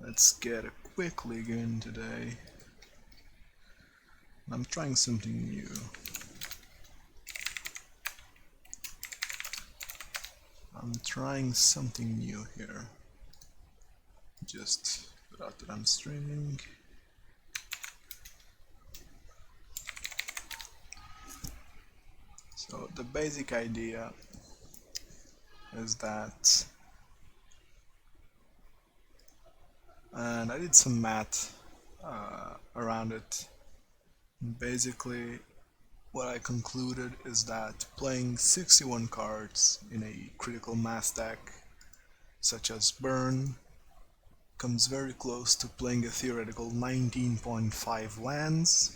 Let's get a quick league in today. I'm trying something new. Here. Just without that I'm streaming. So the basic idea is that, and I did some math around it. Basically, what I concluded is that playing 61 cards in a critical mass deck, such as Burn, comes very close to playing a theoretical 19.5 lands,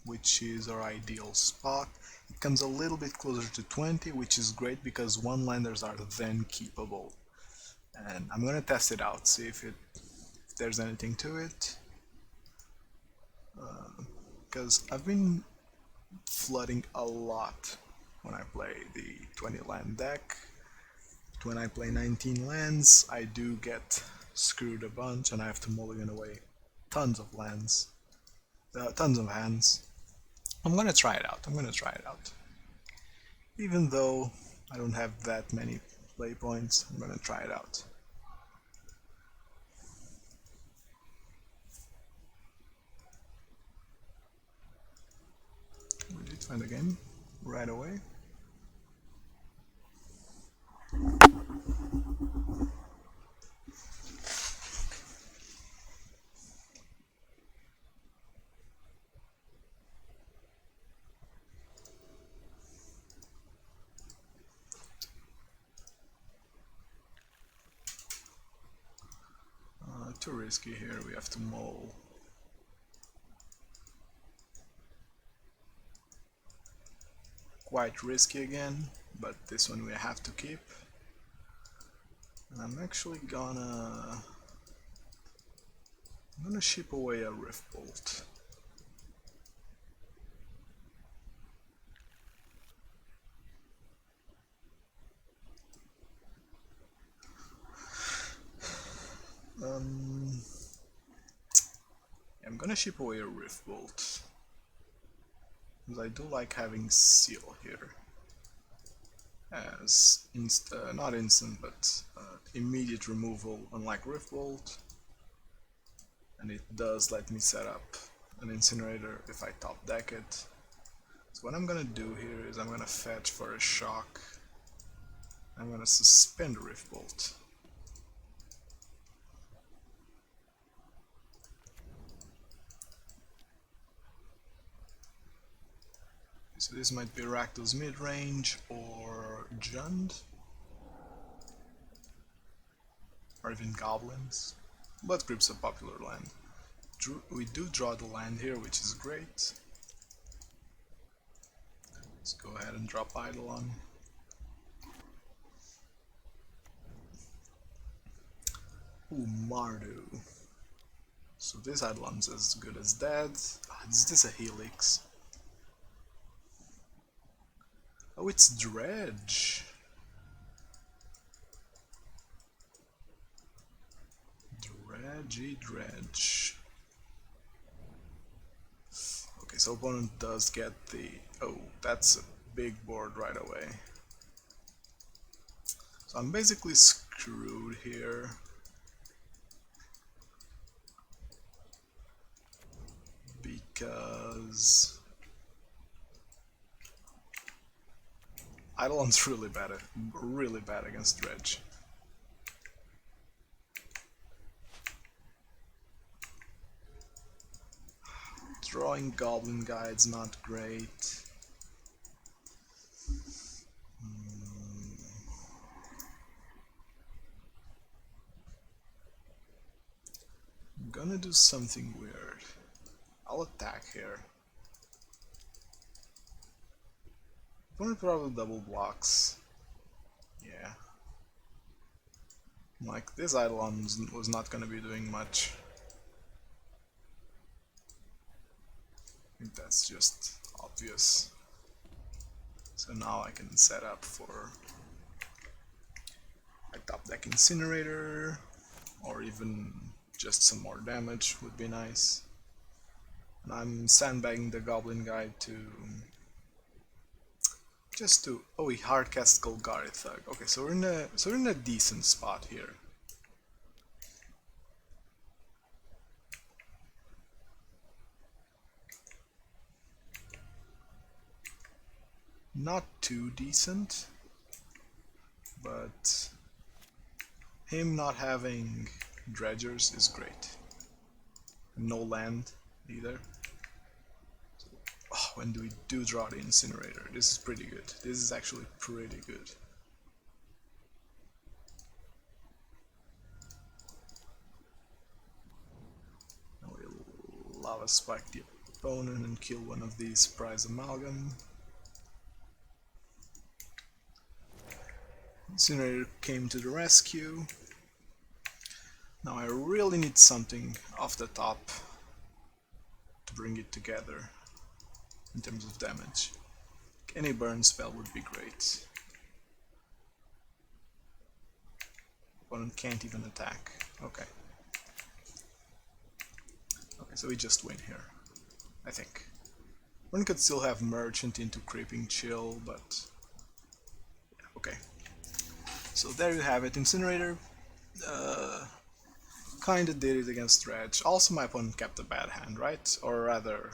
which is our ideal spot. It comes a little bit closer to 20, which is great because one-landers are then keepable. And I'm gonna test it out, see if there's anything to it. Because I've been flooding a lot when I play the 20 land deck. When I play 19 lands, I do get screwed a bunch and I have to mulligan away tons of lands, tons of hands. I'm gonna try it out. Even though I don't have that many play points, I'm gonna try it out. We did find the game right away. Too risky here, we have to mull. Quite risky again, but this one we have to keep. And I'm actually gonna ship away a Rift Bolt. I'm gonna ship away a Rift Bolt, because I do like having Seal here as not instant, but immediate removal, unlike Rift Bolt, and it does let me set up an Incinerator if I top deck it. So what I'm gonna do here is I'm gonna fetch for a shock. I'm gonna suspend Rift Bolt. So this might be Rakdos mid-range or Jund, or even Goblins. Blood Grip's a popular land. We do draw the land here, which is great. Let's go ahead and drop Eidolon. Ooh, Mardu. So this Eidolon's as good as dead. Is this a Helix? Oh, it's Dredge. Dredge. Okay, so opponent does get the... Oh, that's a big board right away. So I'm basically screwed here. Because Eidolon's really bad against Dredge. Drawing Goblin Guide's not great. I'm gonna do something weird. I'll attack here. Opponent probably double blocks. Yeah. Like, this Eidolon was not gonna be doing much. I think that's just obvious. So now I can set up for a top deck Incinerator, or even just some more damage would be nice. And I'm sandbagging the Goblin guy to just to... oh, he hardcast Golgari Thug. Okay, so we're in a decent spot here. Not too decent, but him not having dredgers is great. No land either. Oh, when we do draw the Incinerator, this is pretty good. This is actually pretty good. Now we'll Lava Spike the opponent and kill one of these Prize Amalgam. Incinerator came to the rescue. Now I really need something off the top to bring it together in terms of damage. Any burn spell would be great. Opponent can't even attack. Okay. Okay, so we just win here, I think. One could still have Merchant into Creeping Chill, but yeah, okay. So there you have it. Incinerator kinda did it against Dredge. Also my opponent kept a bad hand, right? Or rather,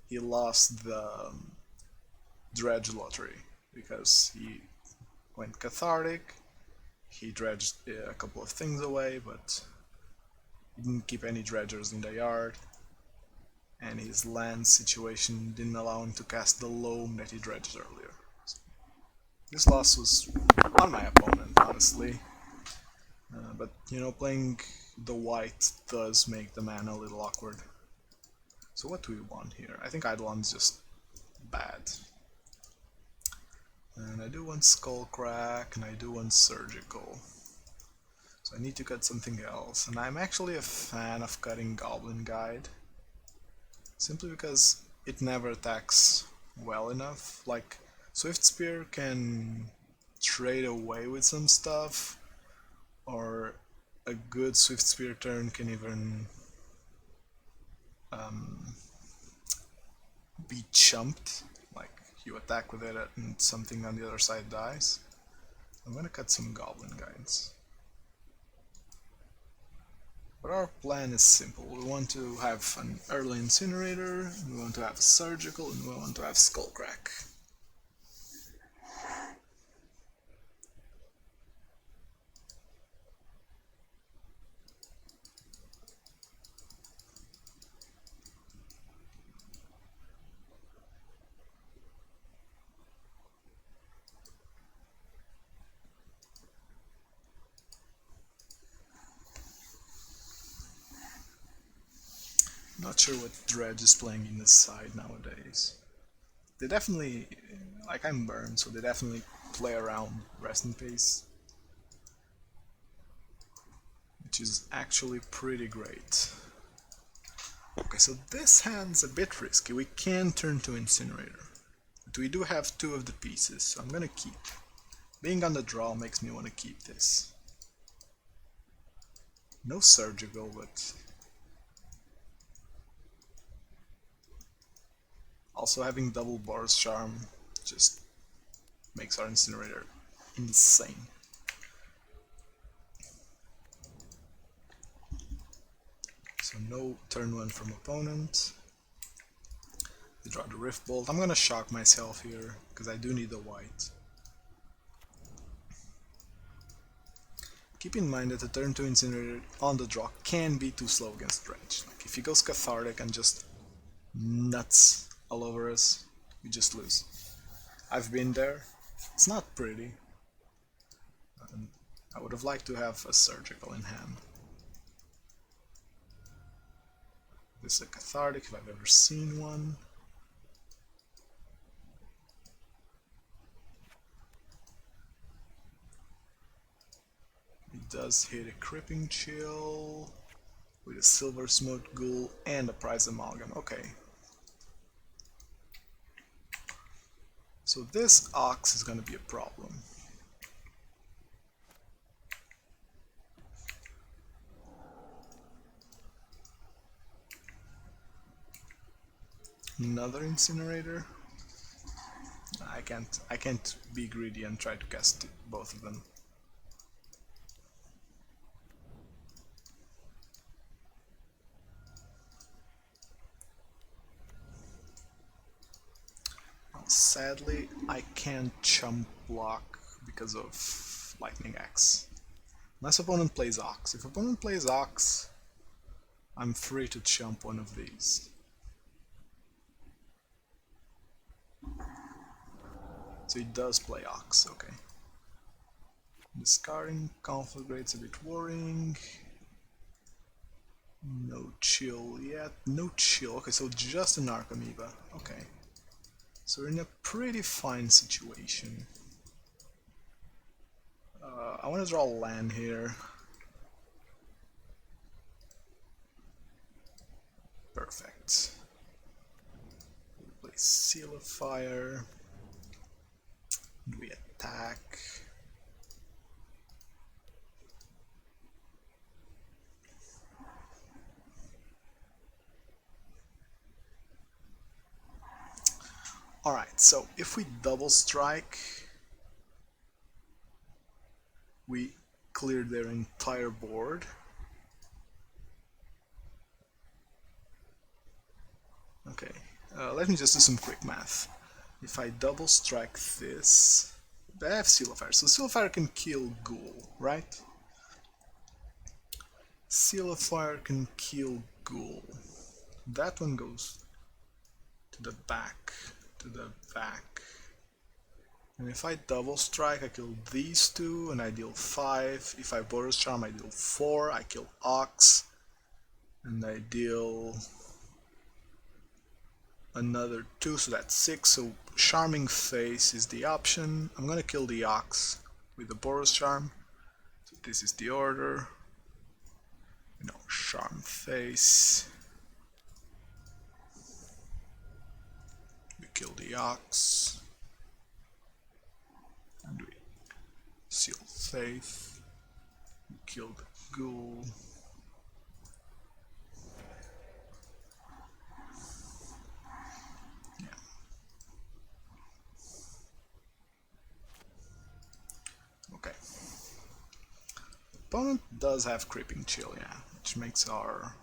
he lost the Dredge lottery because he went Cathartic, he dredged a couple of things away, but he didn't keep any dredgers in the yard, and his land situation didn't allow him to cast the loam that he dredged earlier. So this loss was on my opponent, honestly, but you know, playing the white does make the mana a little awkward. So what do we want here? I think Eidolon's just bad. And I do want Skullcrack, and I do want Surgical. So I need to cut something else. And I'm actually a fan of cutting Goblin Guide, simply because it never attacks well enough. Like, Swiftspear can trade away with some stuff, or a good Swiftspear turn can even be chumped, like you attack with it and something on the other side dies. I'm gonna cut some Goblin Guides. But our plan is simple. We want to have an early Incinerator, we want to have a Surgical, and we want to have Skullcrack. Not sure what Dredge is playing in this side nowadays. They definitely, like I'm burned, so they definitely play around Rest in Peace, which is actually pretty great. Okay, so this hand's a bit risky. We can turn to Incinerator, but we do have two of the pieces, so I'm gonna keep. Being on the draw makes me want to keep this. No Surgical, but also having double Boros Charm just makes our Incinerator insane. So no turn 1 from opponent. We draw the Rift Bolt. I'm gonna shock myself here, because I do need the white. Keep in mind that the turn 2 Incinerator on the draw can be too slow against Dredge. Like if he goes Cathartic and just nuts all over us, we just lose. I've been there. It's not pretty. I would have liked to have a Surgical in hand. This is a Cathartic if I've ever seen one. It does hit a Cripping Chill with a Silver Smoked Ghoul and a Prize Amalgam. Okay. So this Ox is gonna be a problem. Another Incinerator? I can't be greedy and try to cast both of them. Sadly, I can't chump block because of Lightning Axe. Unless opponent plays Ox. If opponent plays Ox, I'm free to chump one of these. So he does play Ox, okay. Discarding Conflagrate's a bit worrying. No chill yet. No chill. Okay, so just an Archamoeba. Okay. So we're in a pretty fine situation. I want to draw land here. Perfect. We play Seal of Fire. We attack. Alright, so if we double strike, we clear their entire board. Okay, let me just do some quick math. If I double strike this, I have Seal of Fire, so Seal of Fire can kill Ghoul, right? Seal of Fire can kill Ghoul. That one goes to the back, And if I double strike, I kill these two and I deal 5. If I Boros Charm, I deal 4. I kill Ox and I deal another 2, so that's 6. So Charming Face is the option. I'm gonna kill the Ox with the Boros Charm. So this is the order. Charm Face. We kill the Ox. And we Seal Faith. We kill the Ghoul. Yeah. Okay. Opponent does have Creeping Chill, yeah, which makes our...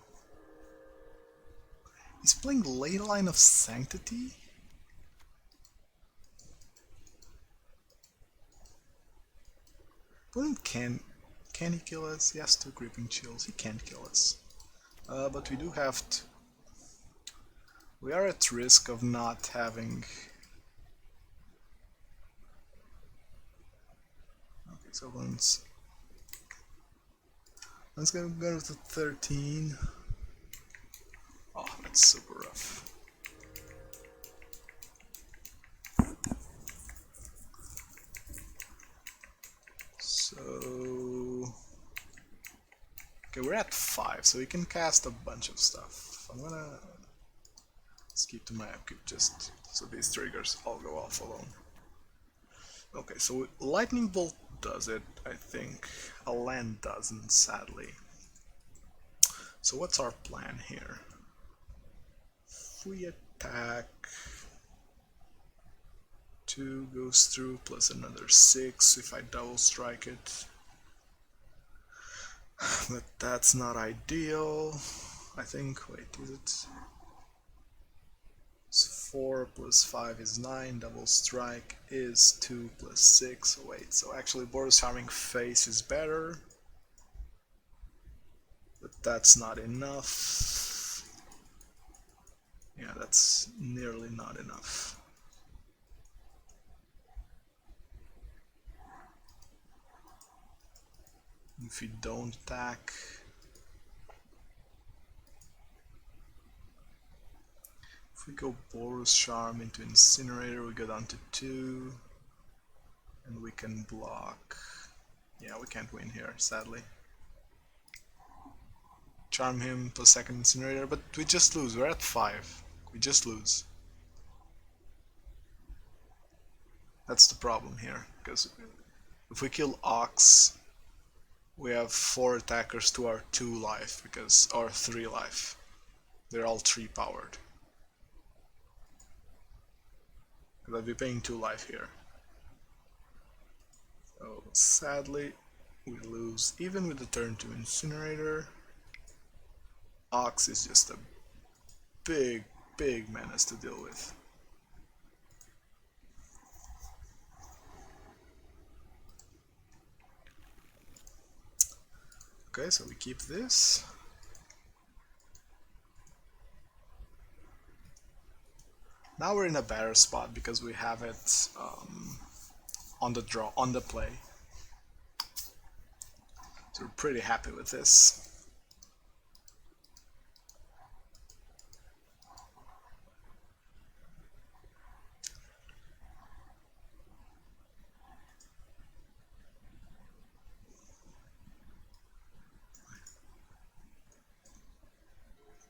He's playing Leyline of Sanctity? Opponent can he kill us? He has 2 Creeping Chills, he can't kill us. But we do have to... We are at risk of not having... Okay, so let's go to 13. Oh, that's super rough. So... Okay, we're at 5, so we can cast a bunch of stuff. I'm gonna skip to my upkeep just so these triggers all go off alone. Okay, so Lightning Bolt does it, I think. A land doesn't, sadly. So what's our plan here? If we attack, 2 goes through plus another 6 if I double strike it. But that's not ideal, I think. Wait, is it? It's 4 plus 5 is 9, double strike is 2 plus 6. Wait, so actually Boros Charming Face is better. But that's not enough. Yeah, that's nearly not enough. If we don't attack, if we go Boros Charm into Incinerator, we go down to 2, and we can block. Yeah, we can't win here, sadly. Charm him plus second Incinerator, but we just lose. We're at 5. We just lose. That's the problem here, because if we kill Ox, we have 4 attackers to our 2 life, because our 3 life. They're all 3 powered. I'll be paying 2 life here. So sadly, we lose even with the turn to Incinerator. Ox is just a big, big menace to deal with. Okay, so we keep this. Now we're in a better spot because we have it on the draw, on the play. So we're pretty happy with this.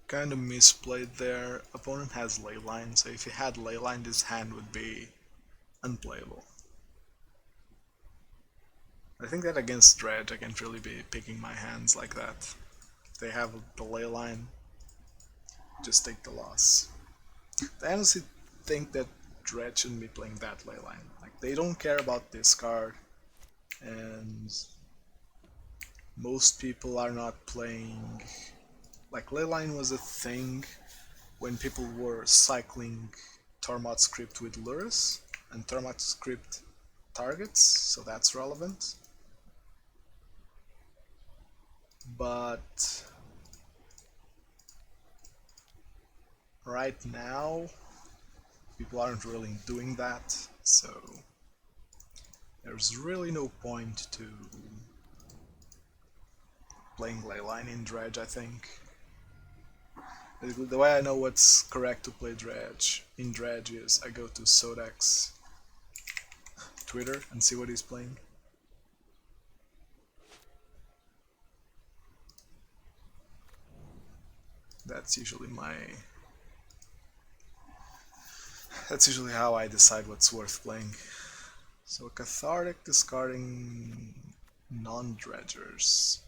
Kind of misplayed there. Opponent has Leyline, so if he had Leyline, this hand would be unplayable. I think that against Dredge, I can't really be picking my hands like that. If they have the Leyline, just take the loss. I honestly think that Dredge shouldn't be playing that Leyline. Like, they don't care about this card, and most people are not playing. Like, Leyline was a thing when people were cycling Tormod script with Lurrus, and Tormod script targets, so that's relevant. But right now, people aren't really doing that, so there's really no point to playing Leyline in Dredge, I think. The way I know what's correct to play Dredge in Dredge is I go to Sodak's Twitter and see what he's playing. That's usually how I decide what's worth playing. So Cathartic discarding non-dredgers.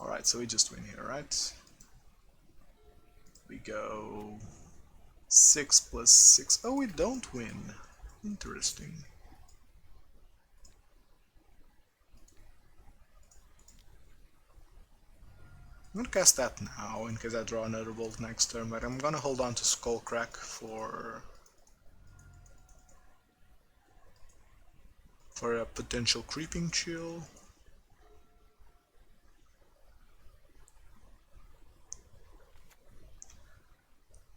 Alright, so we just win here, right? We go 6 plus 6. Oh, we don't win. Interesting. I'm gonna cast that now in case I draw another bolt next turn, but I'm gonna hold on to Skullcrack for a potential creeping chill.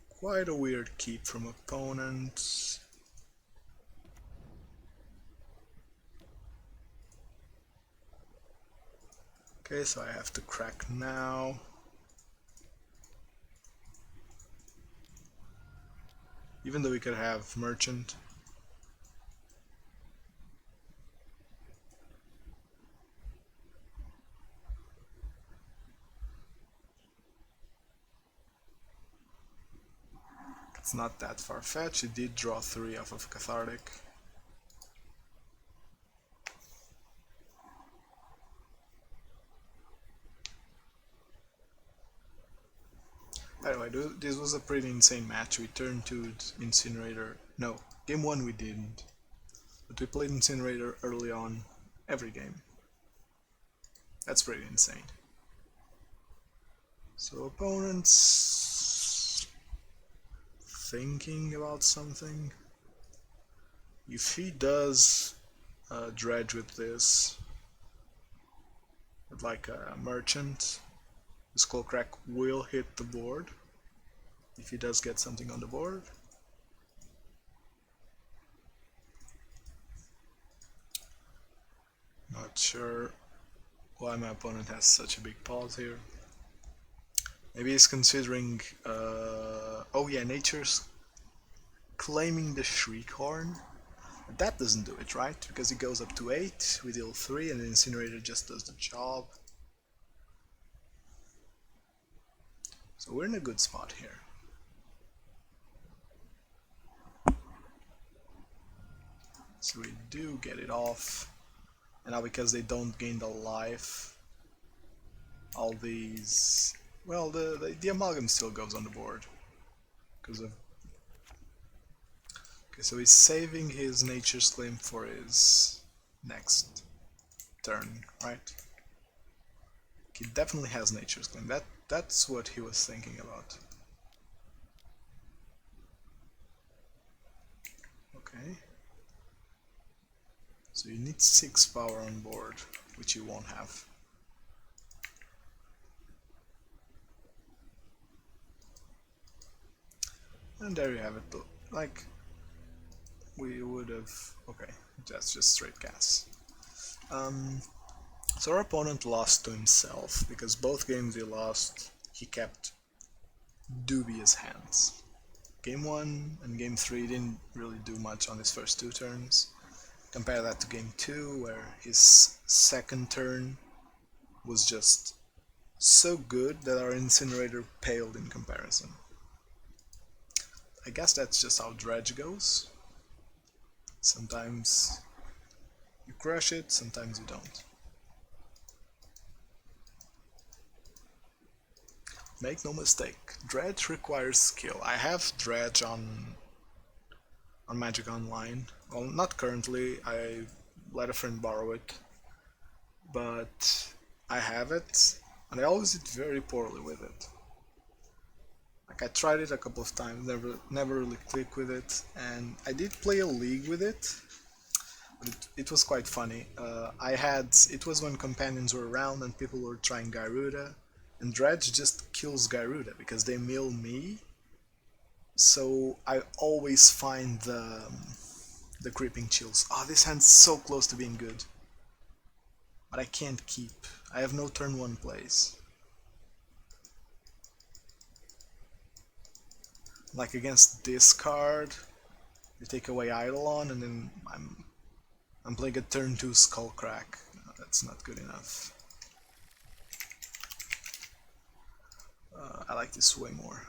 Quite a weird keep from opponent. Okay, so I have to crack now. Even though we could have Merchant. It's not that far-fetched. He did draw 3 off of Cathartic. Anyway, this was a pretty insane match. We turned to Incinerator. No, game 1 we didn't. But we played Incinerator early on, every game. That's pretty insane. So opponent's thinking about something. If he does dredge with this, with like a merchant, the Skullcrack will hit the board if he does get something on the board. Not sure why my opponent has such a big pause here. Maybe he's considering, oh yeah, Nature's claiming the Shriekhorn. But that doesn't do it, right? Because he goes up to 8, we deal 3, and the Incinerator just does the job. So we're in a good spot here. So we do get it off. And now because they don't gain the life, all these... Well, the Amalgam still goes on the board. Because of... Okay, so he's saving his Nature's Claim for his next turn, right? He definitely has Nature's Claim. That's what he was thinking about. Okay. So you need 6 power on board, which you won't have. And there you have it. Like, we would have... okay, that's just straight gas. So our opponent lost to himself, because both games he lost, he kept dubious hands. Game 1 and Game 3 didn't really do much on his first 2 turns. Compare that to Game 2, where his second turn was just so good that our Incinerator paled in comparison. I guess that's just how Dredge goes. Sometimes you crush it, sometimes you don't. Make no mistake, Dredge requires skill. I have Dredge on Magic Online. Well, not currently, I let a friend borrow it. But I have it, and I always did very poorly with it. Like, I tried it a couple of times, never really clicked with it, and I did play a league with it, but it was quite funny. It was when companions were around and people were trying Garuda, and Dredge just kills Garuda because they mill me, so I always find the creeping chills. Oh, this hand's so close to being good. But I can't keep. I have no turn 1 plays. Like against this card, you take away Eidolon, and then I'm playing a turn 2 Skullcrack. No, that's not good enough. I like this way more.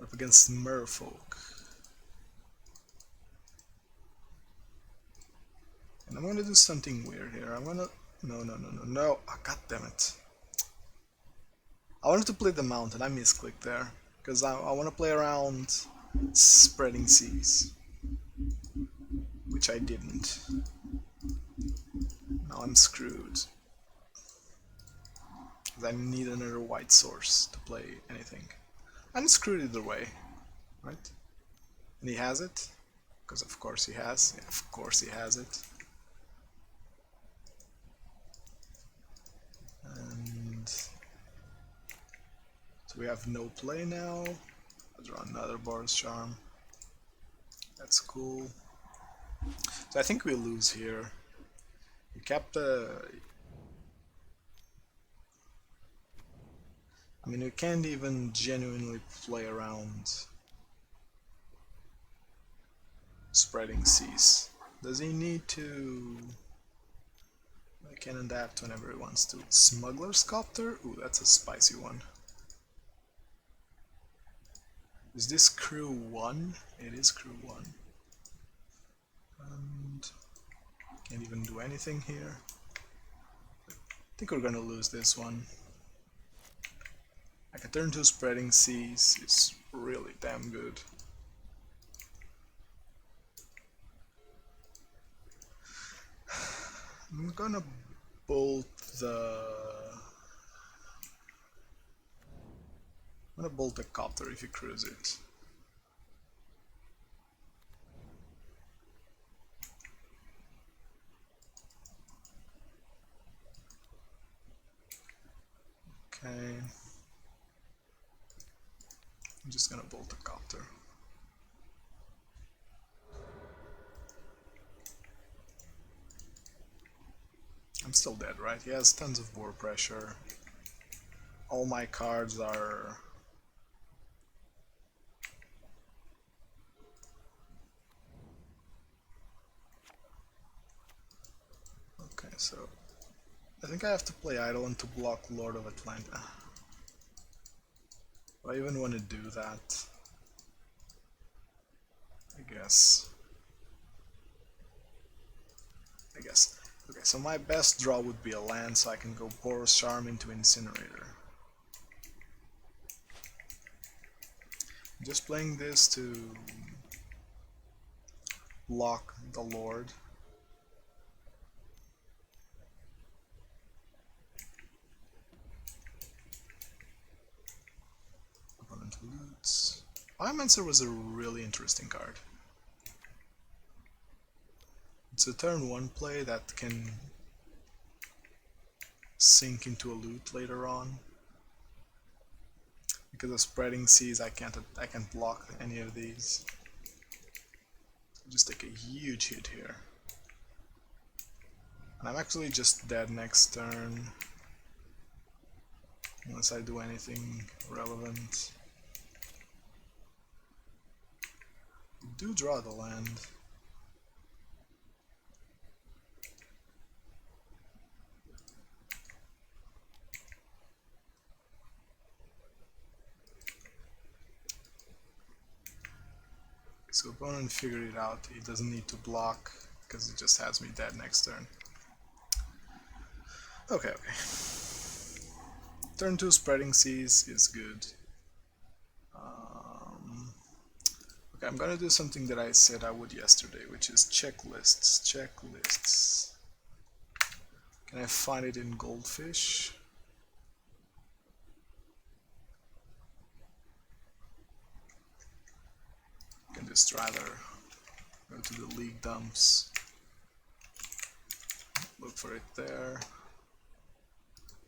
Up against Merfolk. And I'm gonna do something weird here. I'm gonna... No. Oh, god damn it. I wanted to play the mountain. I misclicked there. Because I want to play around Spreading Seas. Which I didn't. Now I'm screwed. Because I need another white source to play anything. I'm screwed either way. Right? And he has it. Because of course he has. Yeah, of course he has it. And so we have no play now. I'll draw another Boros Charm. That's cool. So I think we lose here. We kept the... I mean, we can't even genuinely play around Spreading Seas. Does he need to... I can adapt whenever he wants to. Smuggler's Copter? Ooh, that's a spicy one. Is this crew 1? It is crew 1. And can't even do anything here. I think we're gonna lose this one. Like a turn 2 Spreading Seas is really damn good. I'm gonna bolt the... I'm gonna bolt the Copter if you cruise it. Okay. I'm just gonna bolt the Copter. I'm still dead, right? He has tons of board pressure. All my cards are... Okay, so... I think I have to play Eidolon to block Lord of Atlanta. Do I even want to do that? I guess. I guess. Okay, so my best draw would be a land, so I can go Boros Charm into Incinerator. Just playing this to block the Lord. Opponent loots. Biomancer was a really interesting card. It's a turn 1 play that can sink into a loot later on. Because of Spreading Seas, I can't block any of these. Just take a huge hit here. And I'm actually just dead next turn. Unless I do anything relevant. I do draw the land. So opponent figured it out, he doesn't need to block because it just has me dead next turn. Okay. Turn 2 Spreading Seas is good. Okay, I'm gonna do something that I said I would yesterday, which is checklists. Can I find it in Goldfish? I can just rather go to the league dumps, look for it there.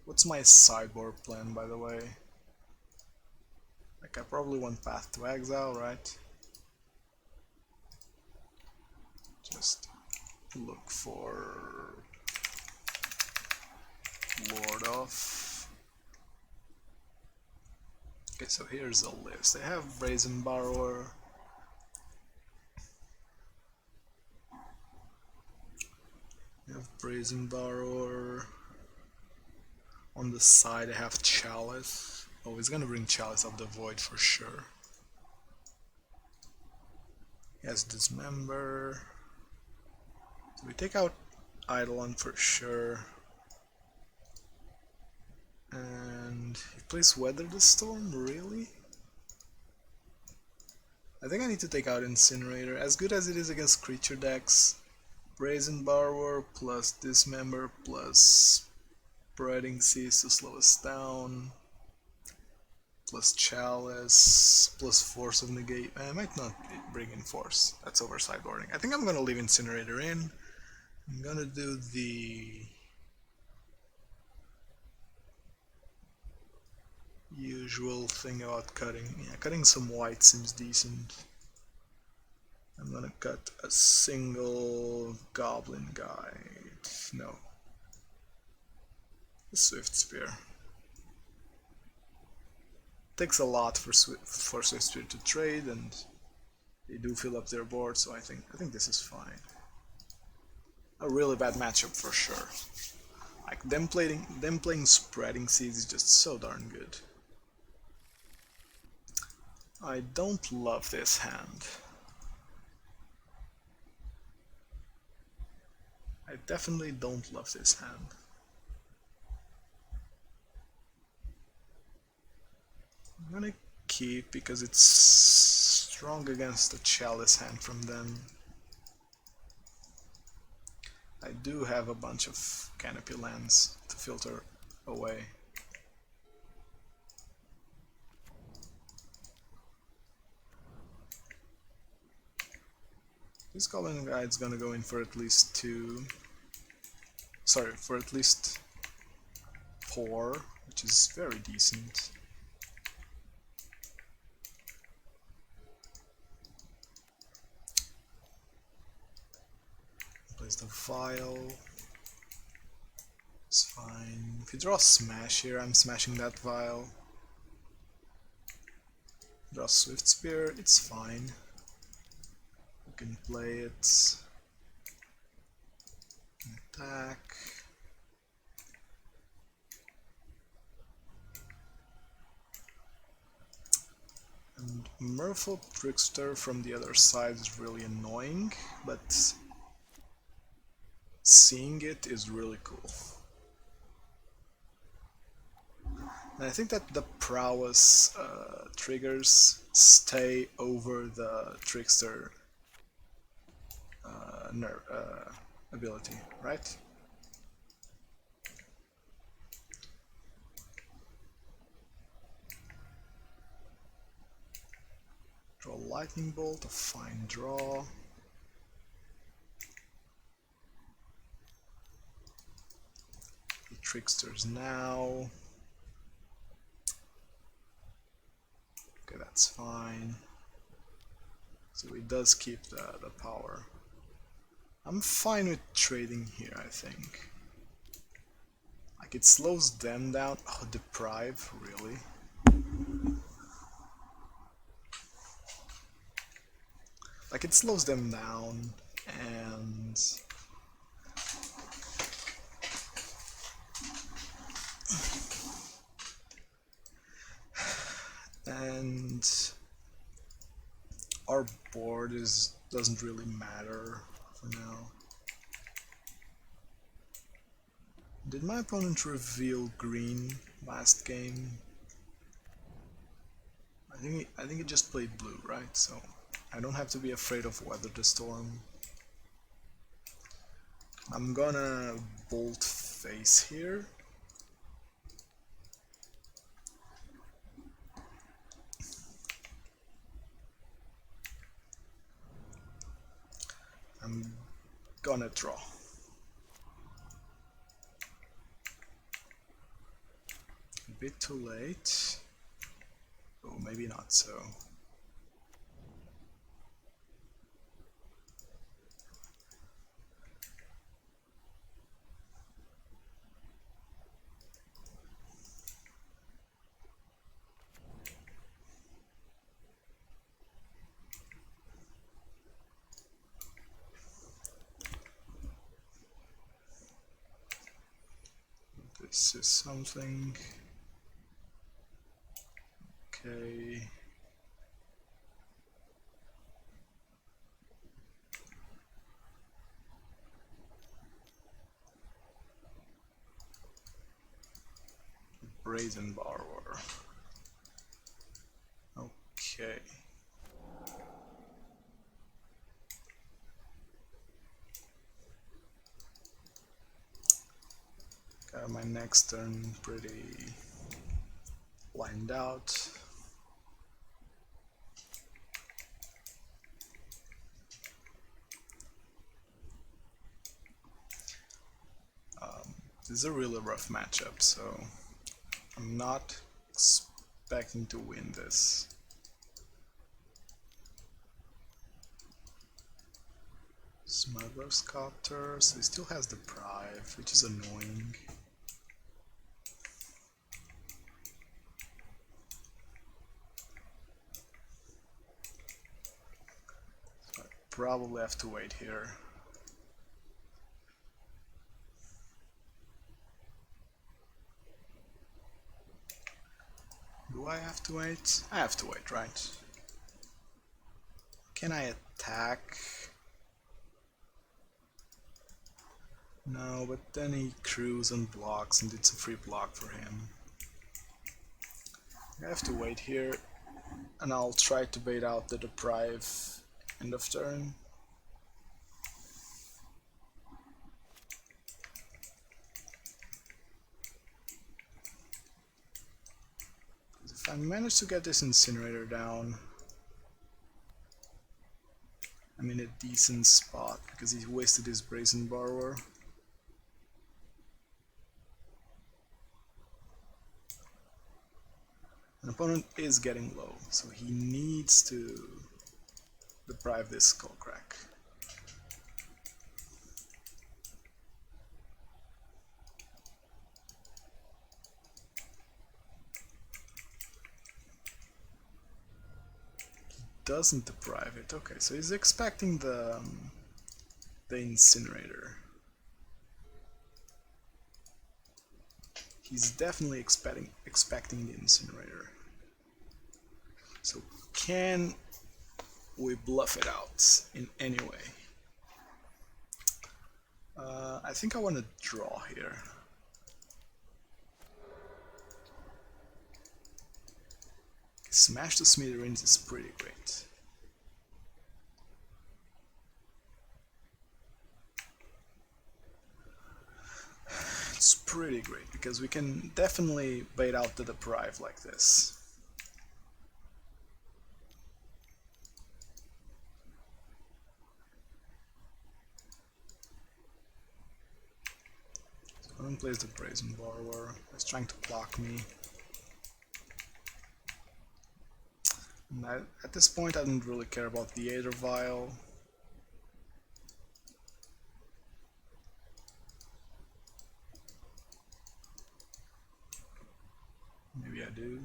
What's my sideboard plan, by the way? Like, I probably want Path to Exile, right? Just look for Lord of. Okay, so here's the list. I have Brazen Borrower. On the side I have Chalice. Oh, he's gonna bring Chalice of the Void for sure. He has Dismember. So we take out Eidolon for sure. And he plays Weather the Storm, really? I think I need to take out Incinerator. As good as it is against creature decks, Brazen Borrower plus Dismember plus Spreading Seas to slow us down, plus Chalice, plus Force of Negate. I might not bring in Force, that's over sideboarding. I think I'm gonna leave Incinerator in. I'm gonna do the usual thing about cutting. Yeah, cutting some white seems decent. I'm gonna cut a single Goblin guide. No. A Swiftspear. Takes a lot for Swiftspear to trade, and they do fill up their board, so I think this is fine. A really bad matchup for sure. Like them playing Spreading Seas is just so darn good. I don't love this hand. I definitely don't love this hand. I'm gonna keep because it's strong against the Chalice hand from them. I do have a bunch of Canopy lands to filter away. This Goblin Guide's gonna go in for at least 2. Sorry, for at least 4, which is very decent. Place the Vial. It's fine. If you draw Smash here, I'm smashing that Vial. Draw Swiftspear, it's fine. You can play it. You can attack. And Merfolk Trickster from the other side is really annoying, but seeing it is really cool. And I think that the prowess triggers stay over the trickster ability, right? Draw lightning bolt, a fine draw. The tricksters now. Okay, that's fine. So it does keep the power. I'm fine with trading here, I think. Like, it slows them down. Oh, deprive, really? Like, it slows them down, and... and our board doesn't really matter for now. Did my opponent reveal green last game? I think it just played blue, right? So I don't have to be afraid of Weather the Storm. I'm gonna bolt face here. I'm gonna draw. A bit too late. Oh, maybe not so. This is something. Okay. Brazen Borrower. Okay. Got my next turn pretty lined out. This is a really rough matchup, so I'm not expecting to win this. Smuggler's Copter, so he still has the Deprive, which is annoying. So I probably have to wait here. Do I have to wait? I have to wait, right? Can I attack? No, but then he crews and blocks, and it's a free block for him. I have to wait here, and I'll try to bait out the Deprive end of turn. If I manage to get this Incinerator down, I'm in a decent spot because he wasted his Brazen Borrower. An opponent is getting low, so he needs to deprive this Skullcrack. Doesn't deprive it. Okay, so he's expecting the Incinerator. He's definitely expecting the Incinerator. So can we bluff it out in any way? I think I want to draw here. Smash the Smithereens is pretty great. It's pretty great because we can definitely bait out the Deprive like this. Someone plays the Brazen Borrower. He's trying to block me. And at this point I don't really care about the Aether Vial. Maybe I do.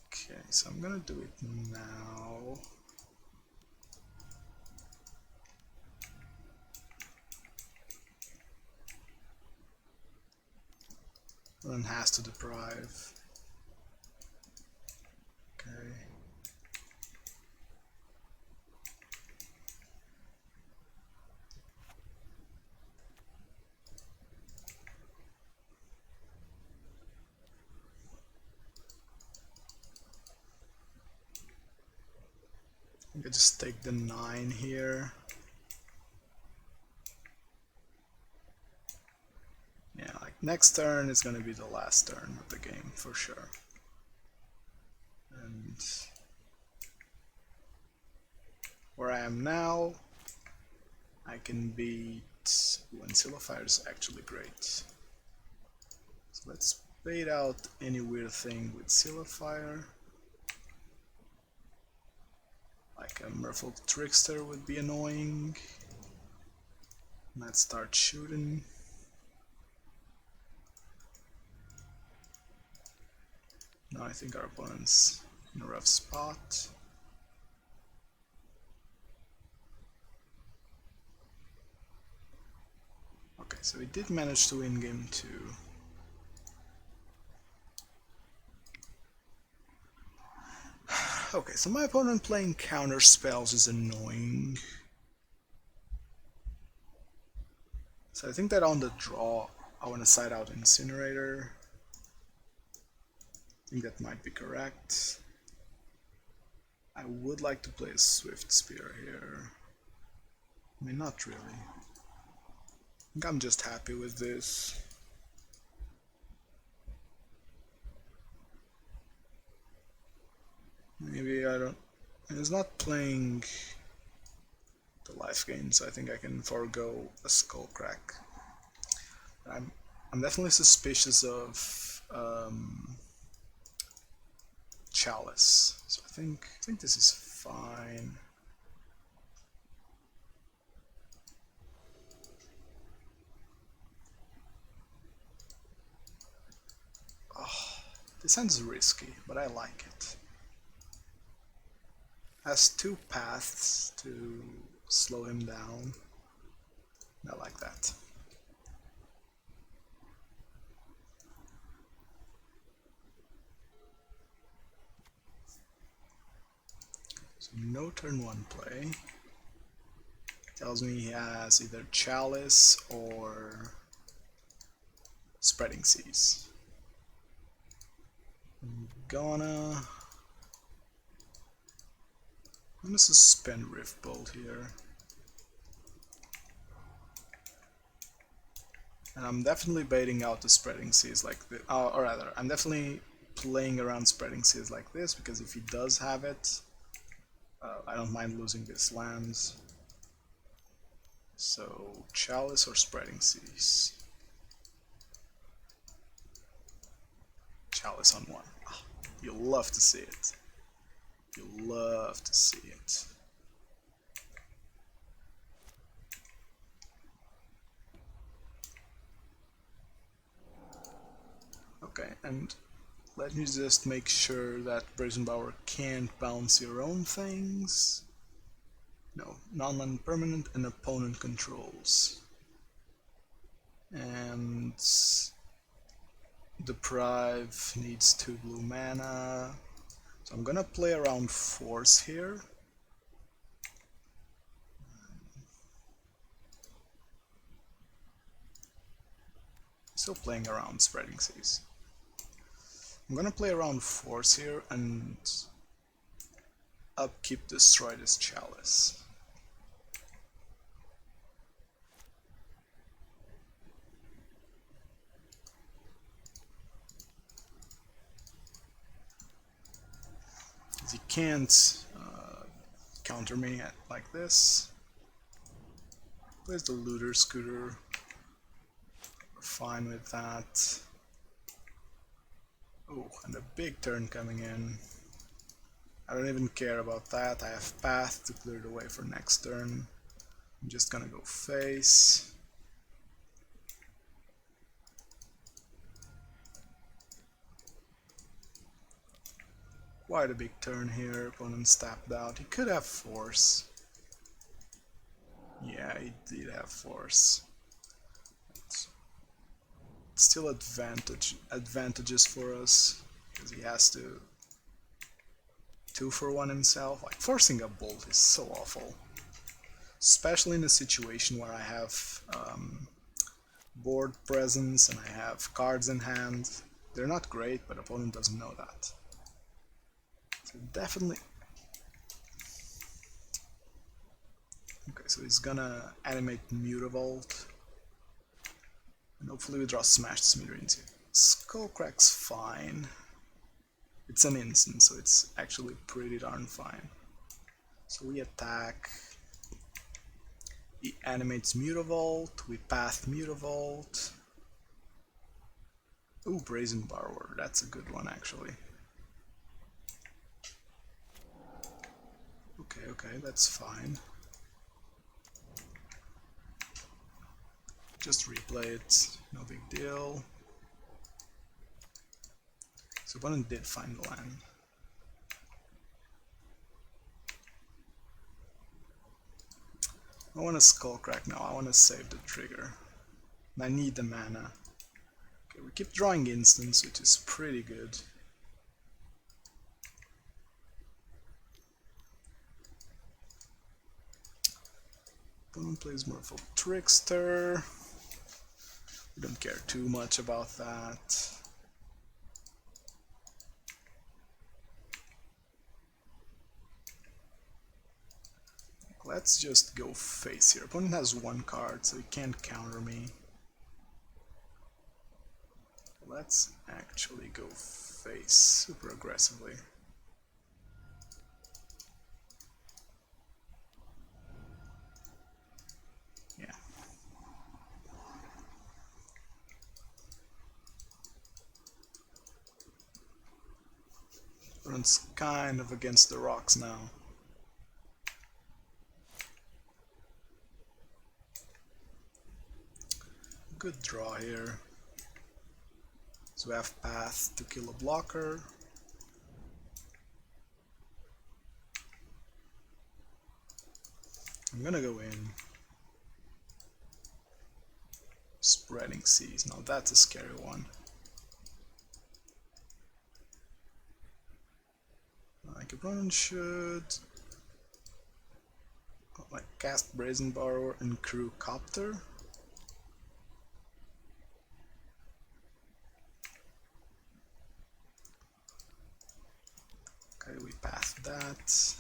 Okay, so I'm gonna do it now. Then has to deprive. Okay. I think I just take the 9 here. Yeah, like next turn is gonna be the last turn of the game for sure. And where I am now, I can beat when Silophyre is actually great. So let's bait out any weird thing with Silophyre. Like a Merfolk Trickster would be annoying. Let's start shooting. Now I think our opponent's in a rough spot. Okay, so we did manage to win game 2. Okay, so my opponent playing counter spells is annoying. So I think that on the draw I want to side out Incinerator. I think that might be correct. I would like to play a Swiftspear here. I mean, not really. I think I'm just happy with this. Maybe I don't... He's not playing the life gain, so I think I can forego a Skullcrack. I'm definitely suspicious of Chalice, so I think this is fine. Oh, this sounds risky, but I like it. Has 2 paths to slow him down. I like that. So no turn 1 play. Tells me he has either Chalice or Spreading Seas. I'm gonna suspend Rift Bolt here. And I'm definitely baiting out the Spreading Seas like this. Or rather, I'm definitely playing around Spreading Seas like this, because if he does have it, I don't mind losing these lands. So, Chalice or Spreading Seas? Chalice on 1. Oh, you'll love to see it. You'll love to see it. Okay, and let me just make sure that Brazen Bower can't bounce your own things. No, non-land permanent and opponent controls. And Deprive needs 2 blue mana, so I'm gonna play around Force here. Still playing around Spreading Seas. I'm gonna play around Force here and upkeep destroy this Chalice. He can't counter me like this. Plays the Looter Scooter. We're fine with that. Oh, and a big turn coming in. I don't even care about that. I have Path to clear the way for next turn. I'm just gonna go face. Quite a big turn here. Opponent's tapped out. He could have Force. Yeah, he did have Force. Still advantages for us because he has to 2-for-1 himself. Like, forcing a bolt is so awful, especially in a situation where I have board presence and I have cards in hand. They're not great, but opponent doesn't know that. So definitely. Okay, so he's gonna animate Mutavault. And hopefully we draw Smashed Smithereens here. Skullcrack's fine. It's an instant, so it's actually pretty darn fine. So we attack. He animates Mutavault. We path Mutavault. Ooh, Brazen Borrower. That's a good one, actually. Okay, that's fine. Just replay it, no big deal. So opponent did find the land. I want to Skullcrack now, I want to save the trigger. And I need the mana. Okay, we keep drawing instants, which is pretty good. Opponent plays Merfolk Trickster. We don't care too much about that. Let's just go face here. Opponent has 1 card, so he can't counter me. Let's actually go face super aggressively. Yeah. Opponent's kind of against the rocks now. Good draw here. So we have Path to kill a blocker. I'm gonna go in. Spreading Seas. Now that's a scary one. Like, opponent should like cast Brazen Borrower and crew Copter. Okay, we passed that.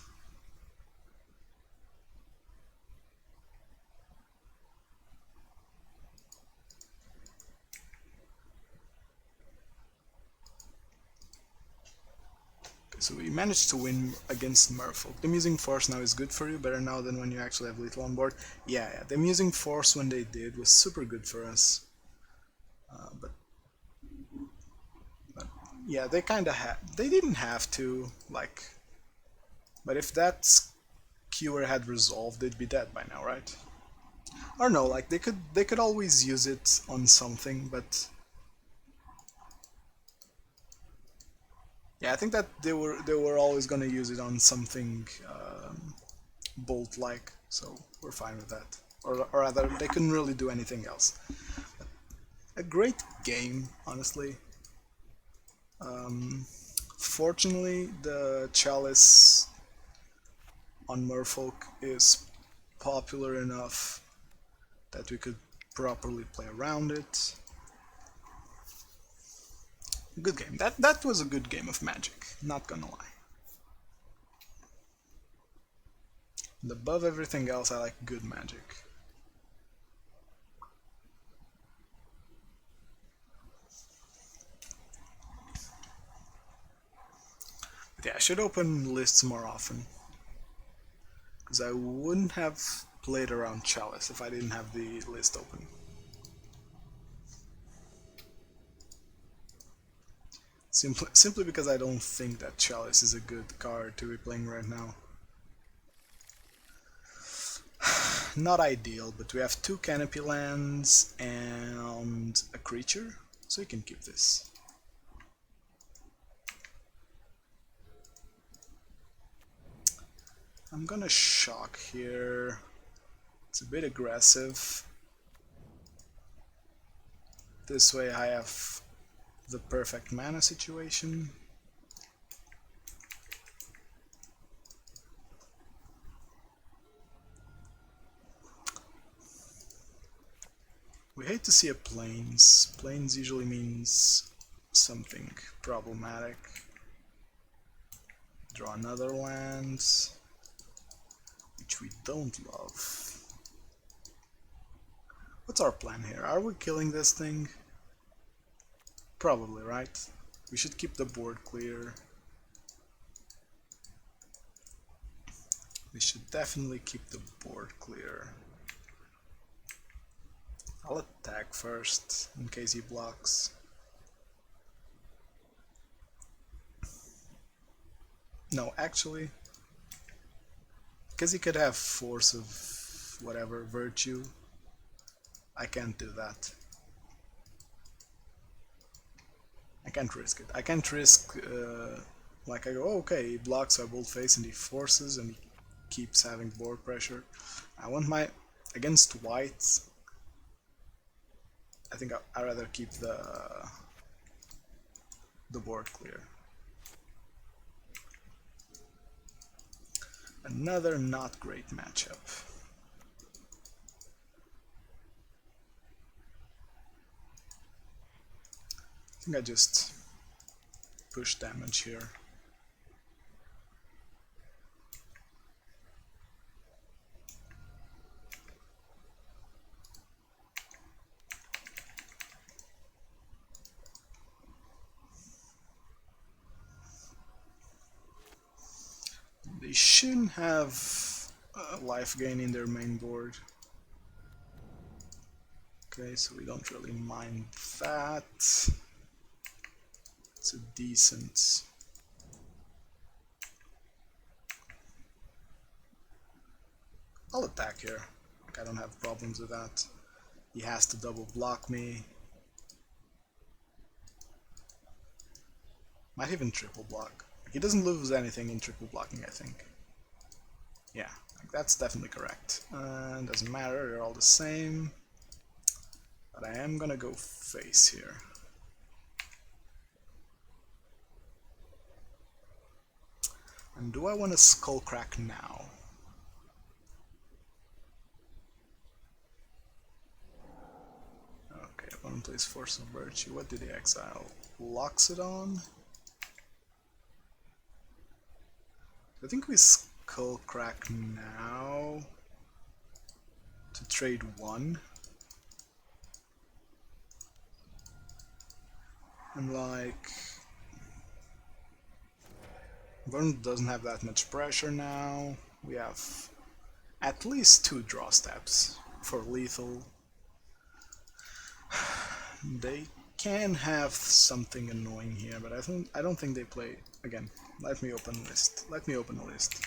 So we managed to win against Merfolk. The Musing Force now is good for you, better now than when you actually have lethal on board. Yeah, the Musing Force when they did was super good for us. But yeah, they kind of had. They didn't have to, like. But if that Skewer had resolved, they'd be dead by now, right? Or no, like they could always use it on something, but. Yeah, I think that they were always gonna use it on something bolt-like, so we're fine with that. Or rather, they couldn't really do anything else. A great game, honestly. Fortunately, the Chalice on Merfolk is popular enough that we could properly play around it. Good game. That was a good game of Magic, not gonna lie. And above everything else, I like good Magic. But yeah, I should open lists more often, because I wouldn't have played around Chalice if I didn't have the list open. Simply because I don't think that Chalice is a good card to be playing right now. Not ideal, but we have 2 Canopy lands and a creature, so you can keep this. I'm gonna shock here. It's a bit aggressive. This way I have the perfect mana situation. We hate to see a Plains. Plains usually means something problematic. Draw another land, which we don't love. What's our plan here? Are we killing this thing? Probably, right? We should keep the board clear. We should definitely keep the board clear. I'll attack first, in case he blocks. No, actually, because he could have Force of whatever, Virtue, I can't do that. I can't risk it. I can't risk, like I go, oh, okay, he blocks, so I bold face and he forces and he keeps having board pressure. I want my, against white, I think I'd rather keep the board clear. Another not great matchup. I think I just push damage here. They shouldn't have life gain in their main board. Okay, so we don't really mind that. It's a decent. I'll attack here. I don't have problems with that. He has to double block me. Might even triple block. He doesn't lose anything in triple blocking, I think. Yeah, that's definitely correct. Doesn't matter, they're all the same. But I am gonna go face here. And do I want to Skullcrack now? Okay, opponent plays Force of Virtue. What did he exile? Loxodon? I think we Skullcrack now to trade 1. And like, opponent doesn't have that much pressure now. We have at least 2 draw steps for lethal. They can have something annoying here, but I don't think they play. Again, let me open a list. Let me open a list.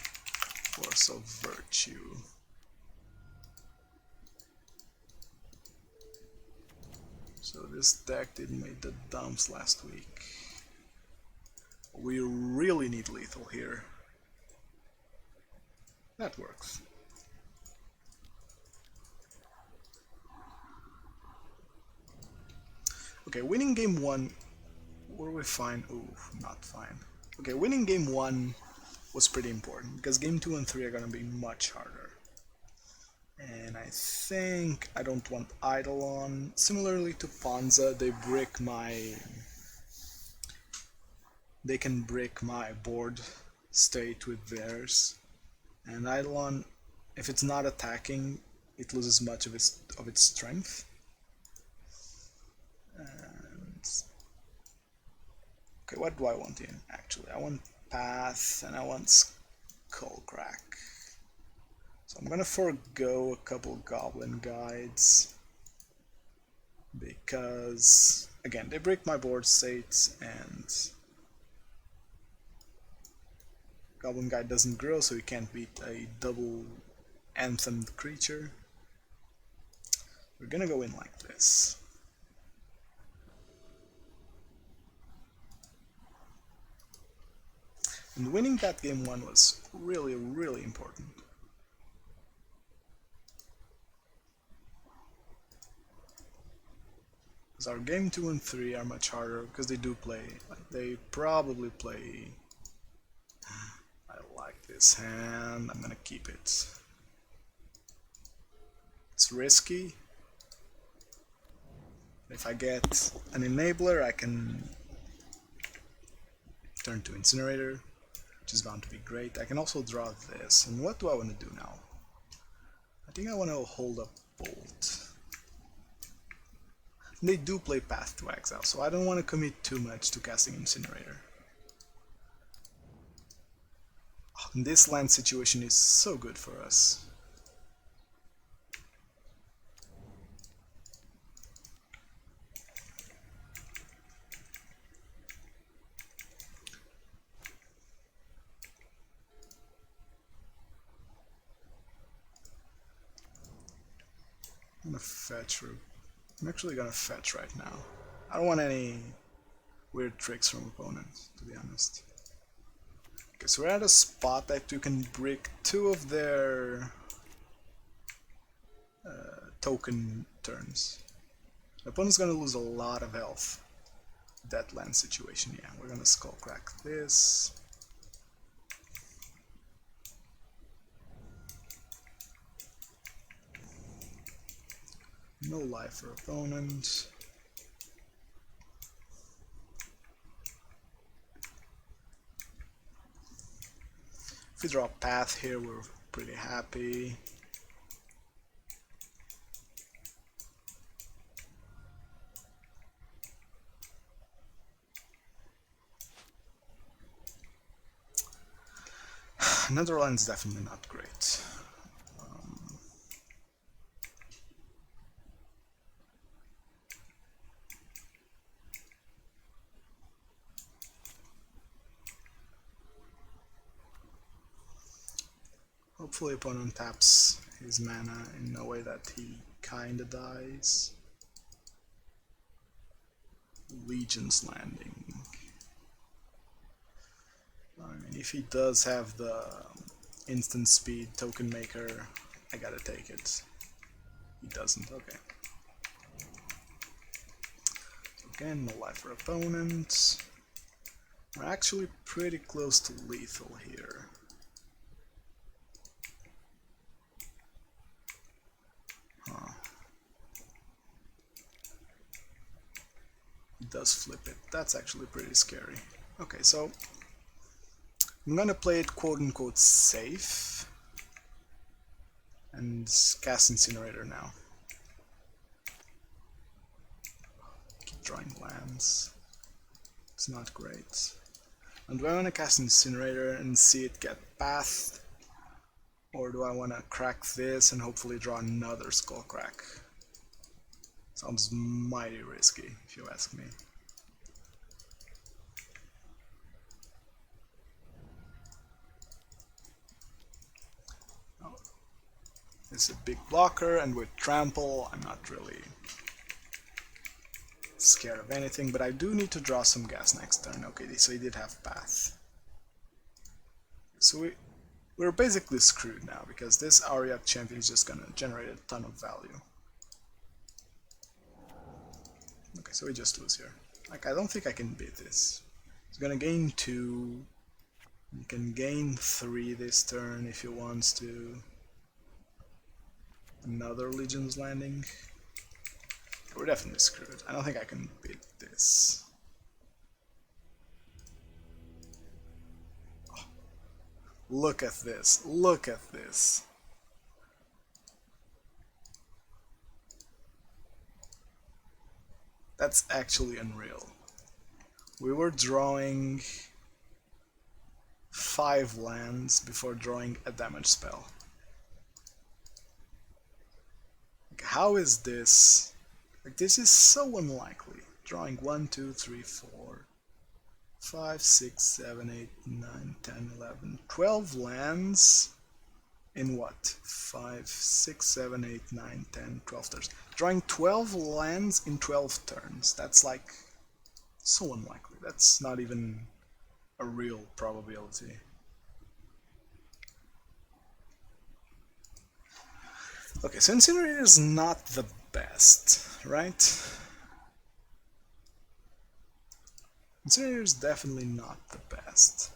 Force of Virtue. So this deck did make the dumps last week. We really need lethal here. That works. Okay, winning game 1 were we fine? Ooh, not fine. Okay, winning game 1 was pretty important, because game 2 and 3 are gonna be much harder. And I think I don't want Eidolon. Similarly to Panza, they can break my board state with theirs. And Eidolon, if it's not attacking, it loses much of its strength. And okay, what do I want in? Actually, I want Path and I want Skullcrack. So I'm gonna forego a couple Goblin guides because, again, they break my board states and Goblin guide doesn't grow, so you can't beat a double anthemed creature. We're gonna go in like this. And winning that game 1 was really, really important. Because our game 2 and 3 are much harder, because they do play, like, they probably play... I like this hand, I'm gonna keep it. It's risky. If I get an enabler, I can turn to Incinerator, which is bound to be great. I can also draw this. And what do I want to do now? I think I want to hold up Bolt. And they do play Path to Exile, so I don't want to commit too much to casting Incinerator. And this land situation is so good for us. I'm gonna fetch. I'm actually gonna fetch right now. I don't want any weird tricks from opponents, to be honest. Okay, so we're at a spot that you can break 2 of their token turns. The opponent's gonna lose a lot of health. That land situation, yeah. We're gonna Skullcrack this. No life for opponent. If we draw a Path here, we're pretty happy. Netherlands definitely not great. Hopefully opponent taps his mana in a way that he kinda dies. Legion's Landing. I mean, if he does have the instant speed token maker, I gotta take it. He doesn't, okay. Again, no life for opponent. We're actually pretty close to lethal here. He does flip it. That's actually pretty scary. Okay, so I'm gonna play it quote-unquote safe and cast Incinerator now. Keep drawing lands. It's not great. And do I want to cast Incinerator and see it get Path? Or do I want to crack this and hopefully draw another Skullcrack? Sounds mighty risky, if you ask me. Oh. It's a big blocker, and with Trample, I'm not really scared of anything, but I do need to draw some gas next turn. Okay, so he did have Path. So we're basically screwed now, because this Ariak champion is just gonna generate a ton of value. Okay, so we just lose here. Like, I don't think I can beat this. He's gonna gain 2. You can gain 3 this turn if he wants to. Another Legion's Landing. We're definitely screwed. I don't think I can beat this. Oh, look at this. Look at this. That's actually unreal. We were drawing 5 lands before drawing a damage spell. Like, how is this? Like, this is so unlikely. Drawing 1, 2, 3, 4, 5, 6, 7, 8, 9, 10, 11, 12 lands in what? 5, 6, 7, 8, 9, 10, 12 turns. Drawing 12 lands in 12 turns. That's like so unlikely. That's not even a real probability. Okay, so Incinerator is not the best, right? Incinerator is definitely not the best.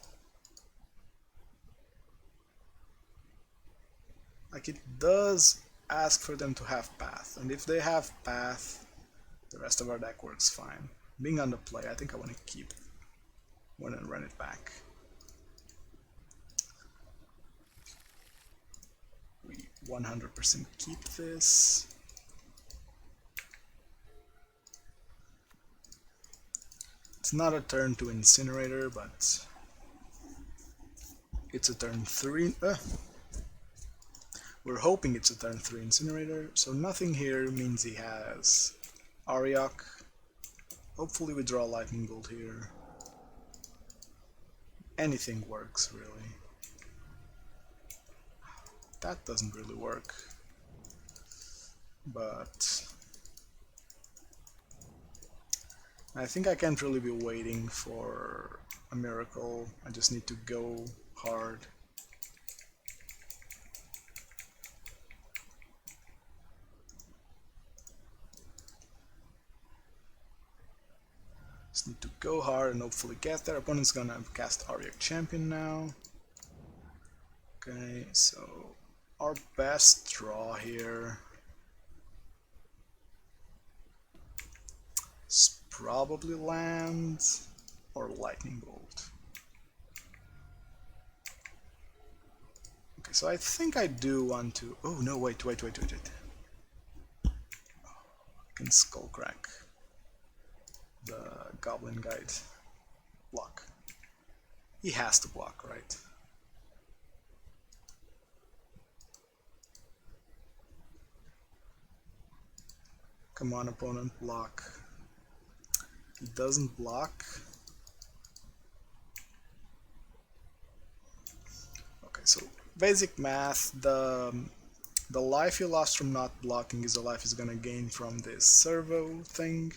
Like, it does ask for them to have path, and if they have path, the rest of our deck works fine. Being on the play, I think I want to keep it. I want to run it back. We 100% keep this. It's not a turn to Incinerator, but it's a turn 3. We're hoping it's a turn 3 Incinerator, so nothing here means he has Ariok. Hopefully we draw Lightning Bolt here. Anything works, really. That doesn't really work. But I think I can't really be waiting for a miracle. I just need to go hard. Just need to go hard and hopefully get there. Opponent's gonna cast Ariok Champion now. Okay, so our best draw here is probably land or Lightning Bolt. Okay, so I think I do want to... Oh no, wait. I can Skullcrack the Goblin Guide. Block. He has to block, right? Come on, opponent, block. He doesn't block. Okay, so basic math, the life you lost from not blocking is the life he's gonna gain from this servo thing.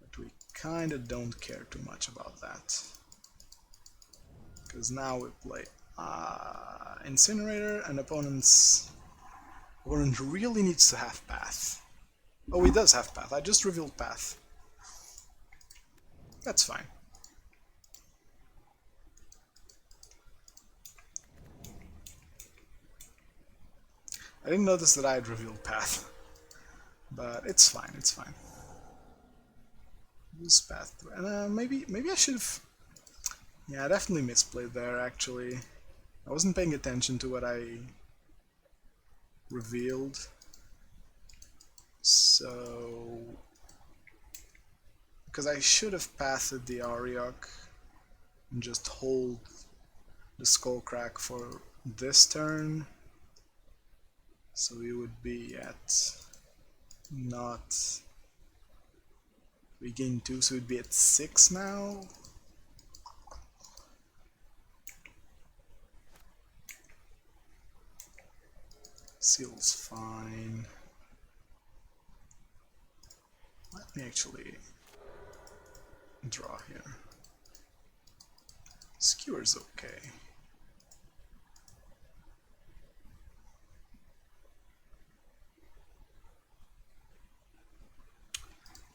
But we kinda don't care too much about that. Because now we play Incinerator, and opponent really needs to have path. Oh, he does have path. I just revealed path. That's fine. I didn't notice that I had revealed path. But it's fine, it's fine. Use path. And maybe I should have... Yeah, I definitely misplayed there, actually. I wasn't paying attention to what I revealed. So... Because I should have pathed the Ariok and just hold the Skullcrack for this turn. So we would be at not... We gain 2, so we'd be at 6 now. Seal's fine. Let me actually draw here. Skewer's okay.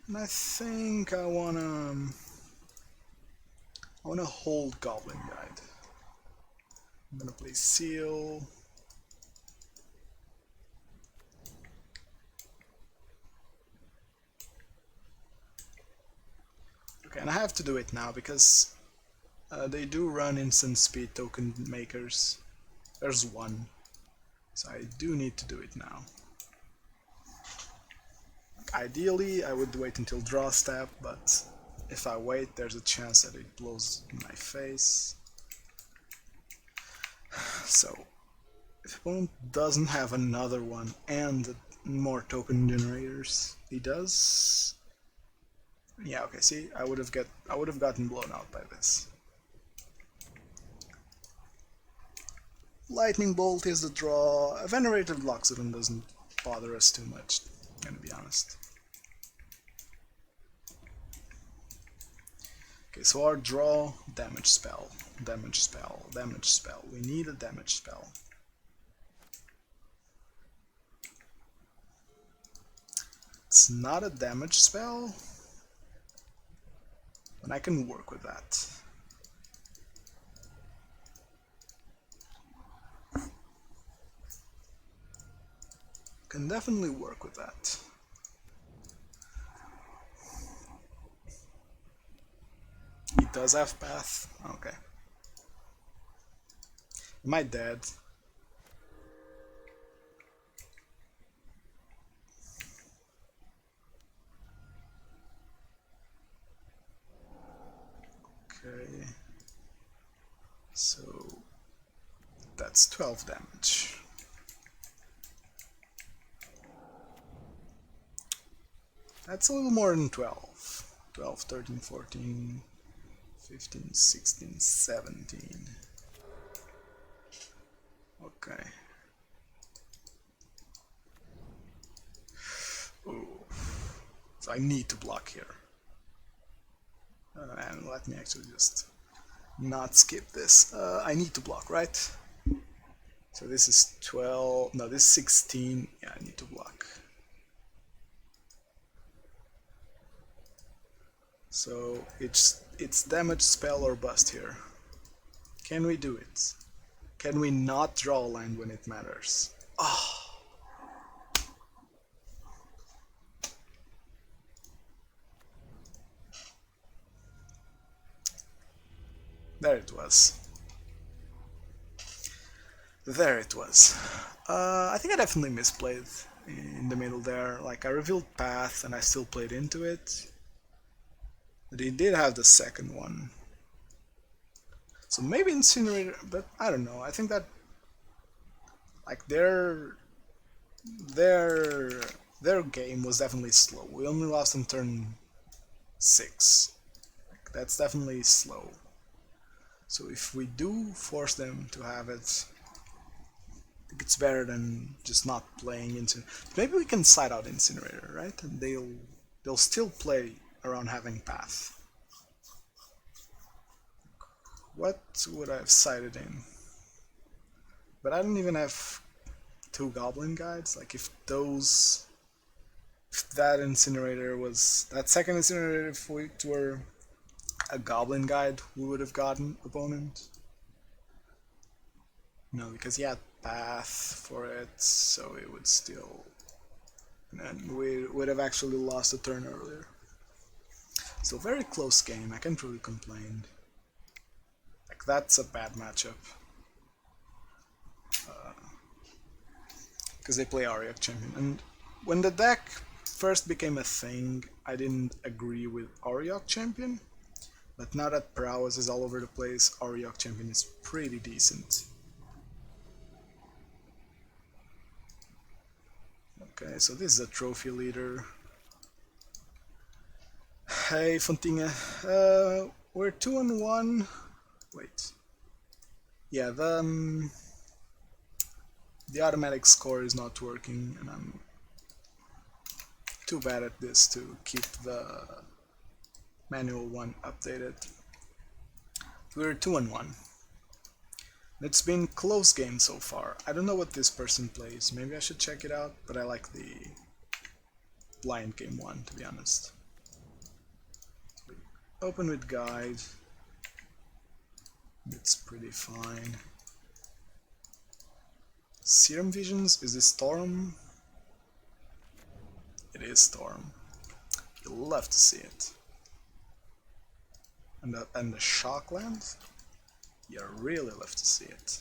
And I think I wanna hold Goblin Guide. I'm gonna play Seal. Okay, and I have to do it now because they do run instant speed token makers. There's one, so I do need to do it now. Ideally, I would wait until draw step, but if I wait, there's a chance that it blows in my face. So, if opponent doesn't have another one and more token generators, he does. Yeah, okay. See, I would have gotten blown out by this. Lightning Bolt is the draw. A Venerated Loxodon doesn't bother us too much, I'm gonna be honest. Okay, so our draw, damage spell, damage spell, damage spell. We need a damage spell. It's not a damage spell, and I can work with that. Can definitely work with that. He does have path. Okay. Am I dead? Okay. So that's 12 damage. That's a little more than 12. 12, 13, 14, 15, 16, 17. Okay. Ooh. So I need to block here. And let me actually just not skip this. I need to block, right? So this is 12, no, this is 16. Yeah, I need to block. So it's damage, spell, or bust here. Can we do it? Can we not draw a land when it matters? Oh. There it was. There it was. I think I definitely misplayed in the middle there. Like, I revealed path and I still played into it. But he did have the second one. So maybe Incinerator, but I don't know. I think that, like, their game was definitely slow. We only lost on turn 6. Like, that's definitely slow. So if we do force them to have it, I think it's better than just not playing Incinerator. Maybe we can side out Incinerator, right? And they'll still play around having path. What would I have sided in? But I don't even have 2 Goblin Guides. Like, if that Incinerator was, that second Incinerator, if it were a Goblin Guide, we would have gotten opponent. No, because he had path for it, so it would still, and we would have actually lost a turn earlier. So very close game, I can't really complain. Like, that's a bad matchup. Because they play Auriok Champion. And when the deck first became a thing, I didn't agree with Auriok Champion. But now that Prowess is all over the place, Auriok Champion is pretty decent. Okay, so this is a trophy leader. Hey, Fontinha. We're 2-1. Wait. Yeah, the automatic score is not working, and I'm too bad at this to keep the manual one updated. We're 2-1. It's been close game so far. I don't know what this person plays. Maybe I should check it out, but I like the blind game one, to be honest. Open with guide. It's pretty fine. Serum Visions, is this Storm? It is Storm. You'll love to see it. And the Shockland? You really love to see it.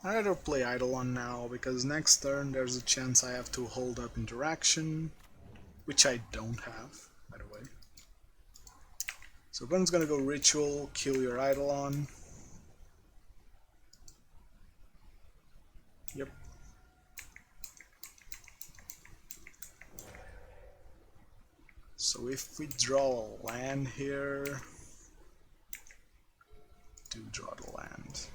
I'd rather play Eidolon now, because next turn there's a chance I have to hold up interaction, which I don't have, by the way. So opponent's gonna go Ritual, kill your Eidolon. Yep. So if we draw a land here, do draw the land.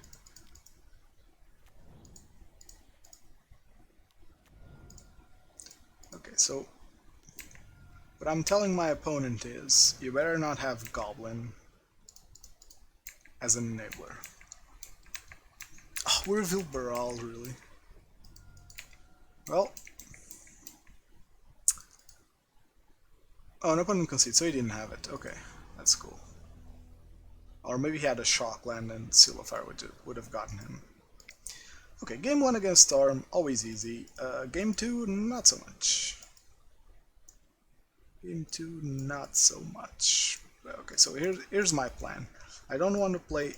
Okay, so what I'm telling my opponent is, you better not have Goblin as an enabler. Oh, we revealed Baral, really. Well. Oh, an opponent conceded, so he didn't have it. Okay, that's cool. Or maybe he had a Shockland and Seal of Fire would have gotten him. Okay, game 1 against Storm, always easy. Game 2, not so much. Game 2, not so much. Okay, so here's my plan. I don't want to play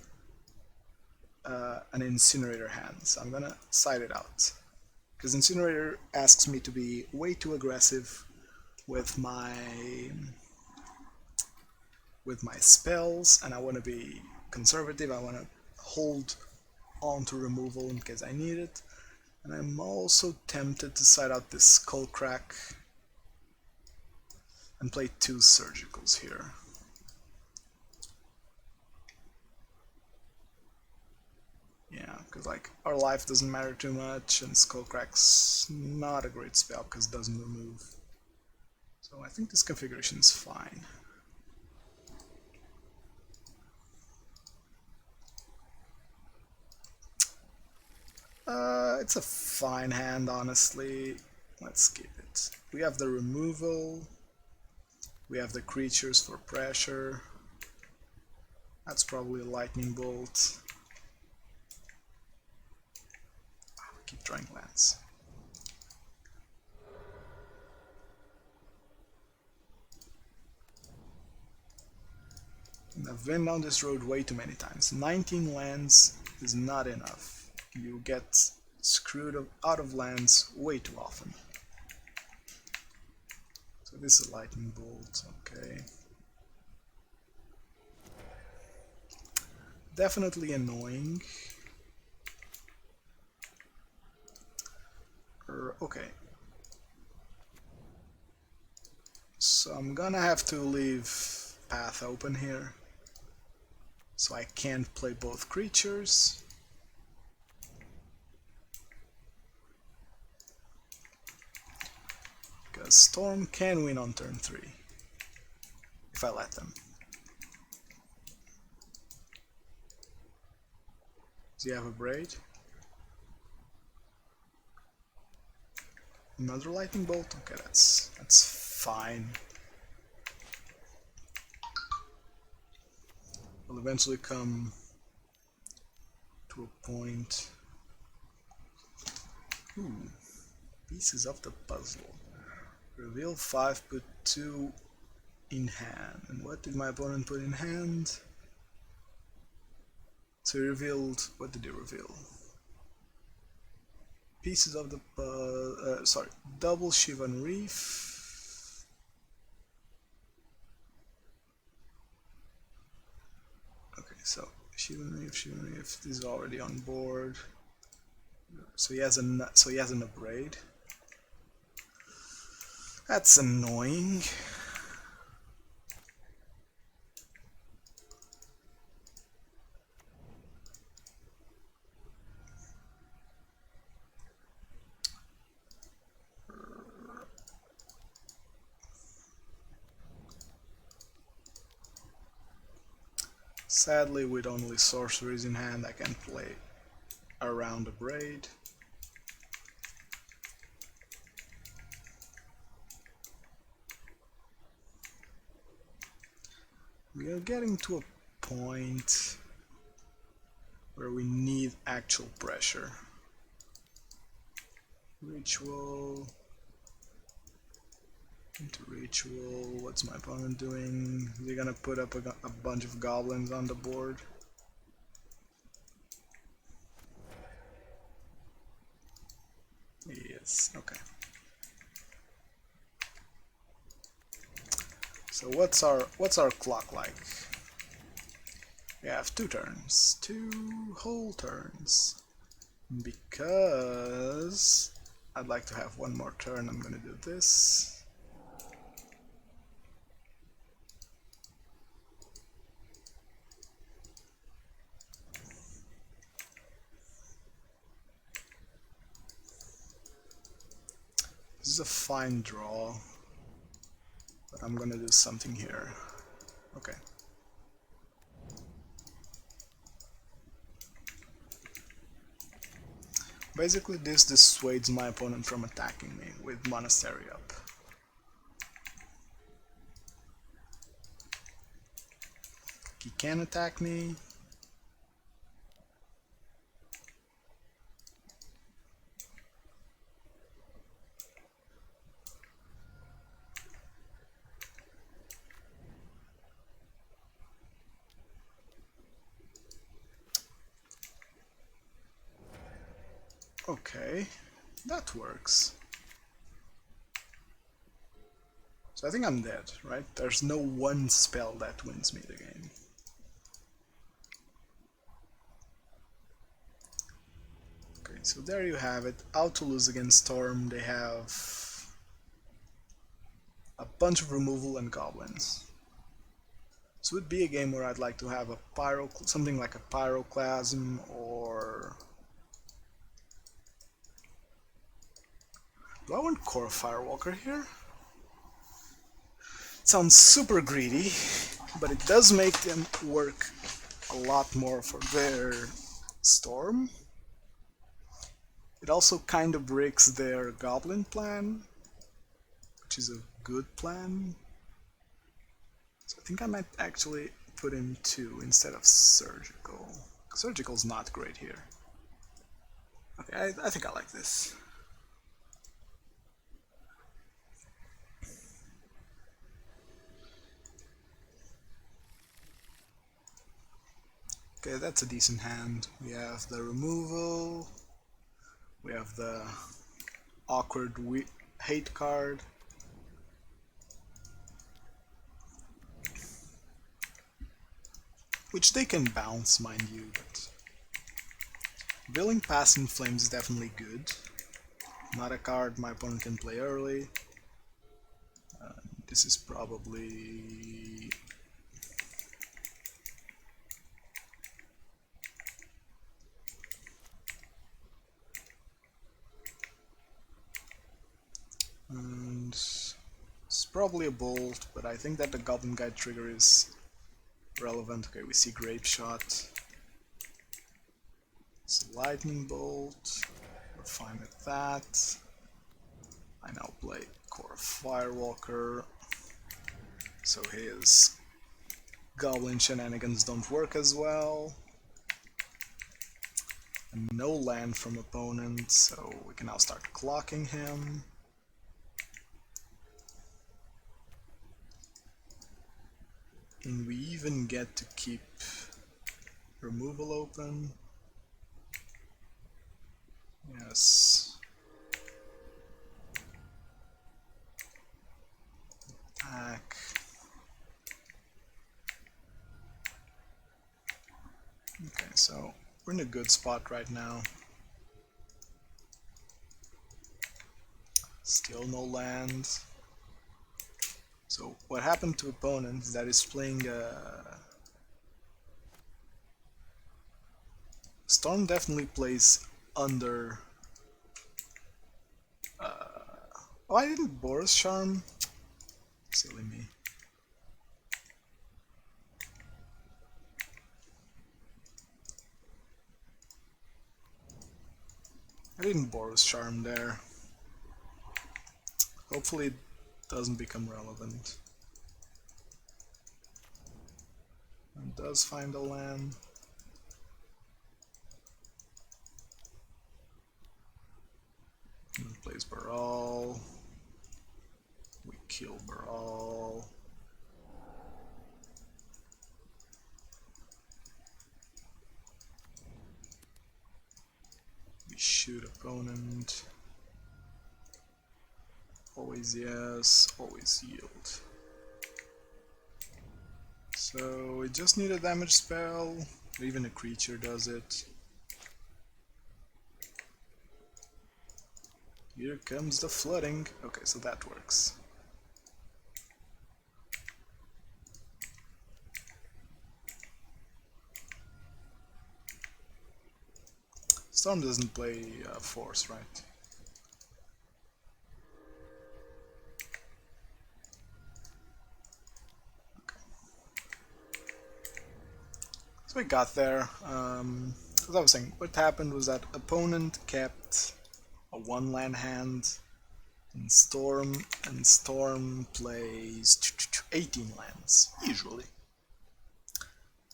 an Incinerator hand, so I'm gonna side it out. Because Incinerator asks me to be way too aggressive with my spells, and I want to be conservative. I want to hold on to removal in case I need it. And I'm also tempted to side out this Skullcrack and play 2 Surgicals here. Yeah, because like our life doesn't matter too much, and Skullcrack's not a great spell because it doesn't remove. So I think this configuration is fine. It's a fine hand, honestly. Let's skip it. We have the removal. We have the creatures for pressure. That's probably a lightning bolt. Keep drawing lands. And I've been down this road way too many times. 19 lands is not enough. You get screwed out of lands way too often. So this is a lightning bolt, okay. Definitely annoying. Okay. So I'm gonna have to leave path open here. So I can't play both creatures. Because Storm can win on turn 3. If I let them. Does he have a Braid? Another lightning bolt? Okay, that's fine. We'll eventually come to a point. Ooh, pieces of the puzzle. Reveal 5, put 2 in hand. And what did my opponent put in hand? So he revealed, what did he reveal? Pieces of the, double Shivan Reef. Okay, so Shivan Reef, this is already on board. So he has an Abrade. That's annoying. Sadly, with only sorceries in hand, I can't play around a braid. We are getting to a point where we need actual pressure. Ritual. Into ritual. What's my opponent doing? Is he gonna put up a bunch of goblins on the board? Yes, okay. So what's our clock like? We have 2 turns. 2 whole turns. Because I'd like to have 1 more turn, I'm gonna do this. This is a fine draw, but I'm gonna do something here. Okay. Basically this dissuades my opponent from attacking me with Monastery up. He can attack me. Okay, that works. So I think I'm dead, right? There's no one spell that wins me the game. Okay, so there you have it. Out to lose against Storm, they have a bunch of removal and goblins. This would be a game where I'd like to have a something like a Pyroclasm, or do I want Kor Firewalker here? It sounds super greedy, but it does make them work a lot more for their Storm. It also kind of breaks their Goblin plan, which is a good plan. So I think I might actually put in 2 instead of Surgical. Surgical's not great here. Okay, I think I like this. Okay, that's a decent hand. We have the removal. We have the awkward hate card. Which they can bounce, mind you, but Billing Pass in Flames is definitely good. Not a card my opponent can play early. This is probably... and it's probably a bolt, but I think that the Goblin Guide trigger is relevant. Okay, we see Grape Shot. It's a Lightning Bolt. We're fine with that. I now play Kor Firewalker, so his Goblin shenanigans don't work as well. And no land from opponent, so we can now start clocking him. And we even get to keep removal open. Yes. Attack. Okay, so we're in a good spot right now. Still no land. So what happened to opponent is that he's playing Storm definitely plays under oh, I didn't Boros Charm. Silly me. didn't Boros Charm there. Hopefully it doesn't become relevant. And does find a land. And plays Baral. We kill Baral. We shoot opponent. Always yes, always yield. So we just need a damage spell, or even a creature does it. Here comes the flooding. Okay, so that works. Storm doesn't play force, right? So we got there. As I was saying, what happened was that opponent kept a 1-land hand in Storm, and Storm plays 18 lands, usually.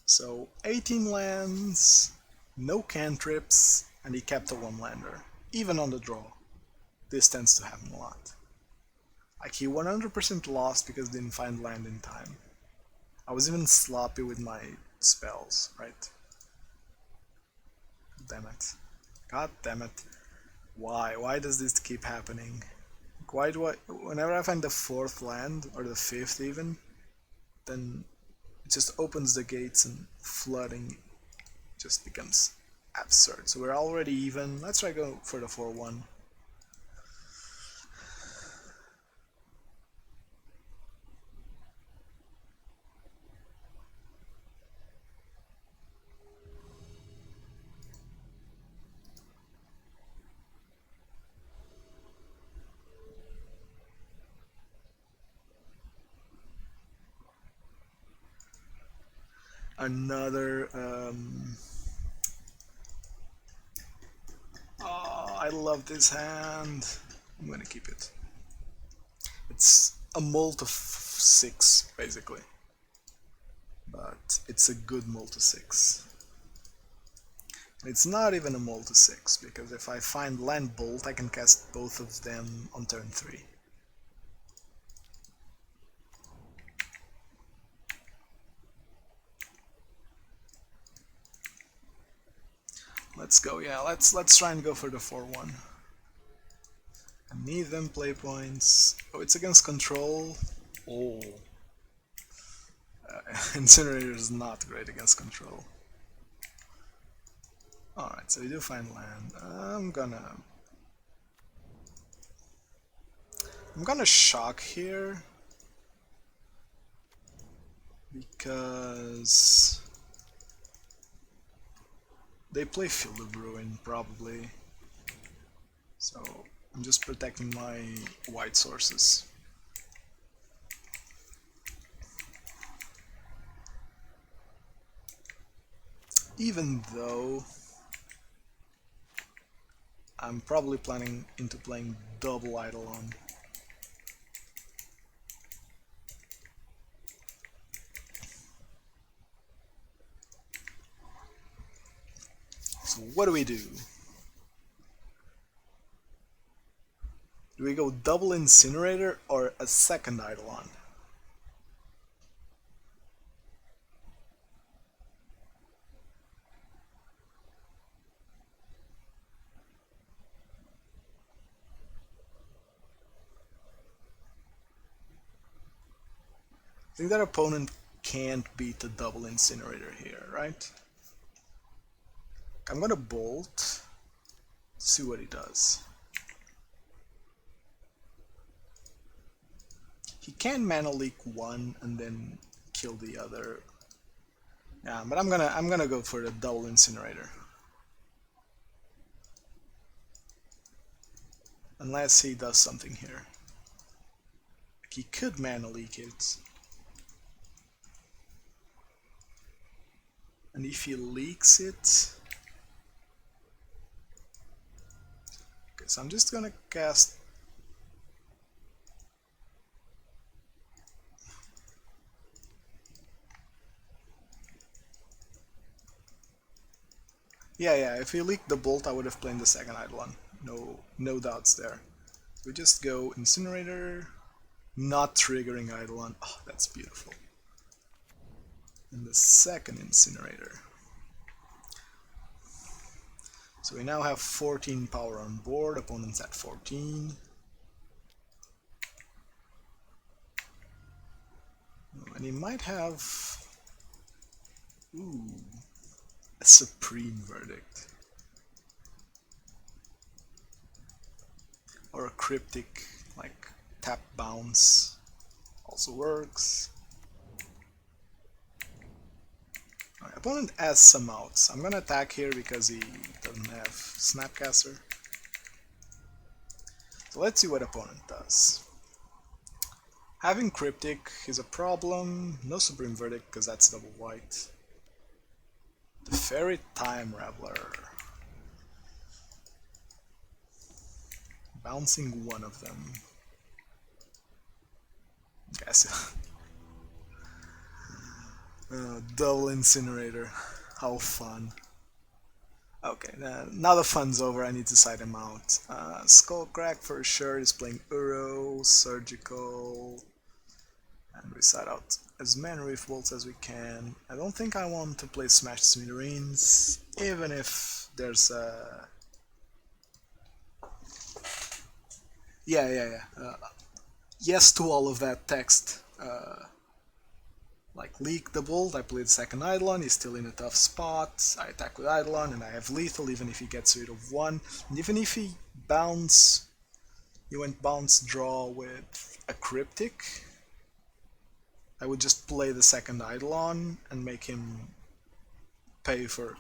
So 18 lands, no cantrips, and he kept a 1-lander, even on the draw. This tends to happen a lot. Like, he 100% lost because he didn't find land in time. I was even sloppy with my spells, right? Damn it. God damn it. Why? Why does this keep happening? Why do I... Whenever I find the 4th land, or the 5th even, then it just opens the gates and flooding just becomes absurd. So we're already even. Let's try go for the 4-1. Another oh, I love this hand. I'm gonna keep it. It's a mult of 6 basically, but it's a good mult of 6. It's not even a mult of 6 because if I find land bolt I can cast both of them on turn 3. Let's go, yeah, let's try and go for the 4-1. I need them play points. Oh, it's against control. Oh. Incinerator is not great against control. Alright, so we do find land. I'm gonna shock here because they play Field of Ruin probably. So I'm just protecting my white sources. Even though I'm probably planning into playing double Eidolon. So what do we do? Do we go double Incinerator or a second Eidolon? I think that opponent can't beat the double Incinerator here, right? I'm gonna bolt, see what he does. He can mana leak one and then kill the other. Yeah, but I'm gonna go for the double Incinerator. Unless he does something here. Like, he could mana leak it. And if he leaks it, so I'm just gonna cast... Yeah, if he leaked the bolt, I would have played the second Eidolon. No doubts there. We just go Incinerator, not triggering Eidolon. Oh, that's beautiful. And the second Incinerator. So we now have 14 power on board, opponent's at 14. And he might have... Ooh, a Supreme Verdict. Or a Cryptic, like tap bounce, also works. Right, opponent has some outs. I'm gonna attack here because he doesn't have Snapcaster. So let's see what opponent does. Having Cryptic is a problem. No Supreme Verdict because that's double white. The Fairy Time Reveler. Bouncing one of them. Yes. Double Incinerator. How fun. Okay, now the fun's over, I need to side him out. Skullcrack for sure is playing Uro, Surgical, and we side out as many Reef Bolts as we can. I don't think I want to play Smash Smithereens, even if there's a... Yeah. Yes to all of that text. Like leak the bolt, I played second Eidolon, he's still in a tough spot, I attack with Eidolon and I have lethal even if he gets rid of one, and even if he went bounce draw with a Cryptic, I would just play the second Eidolon and make him pay for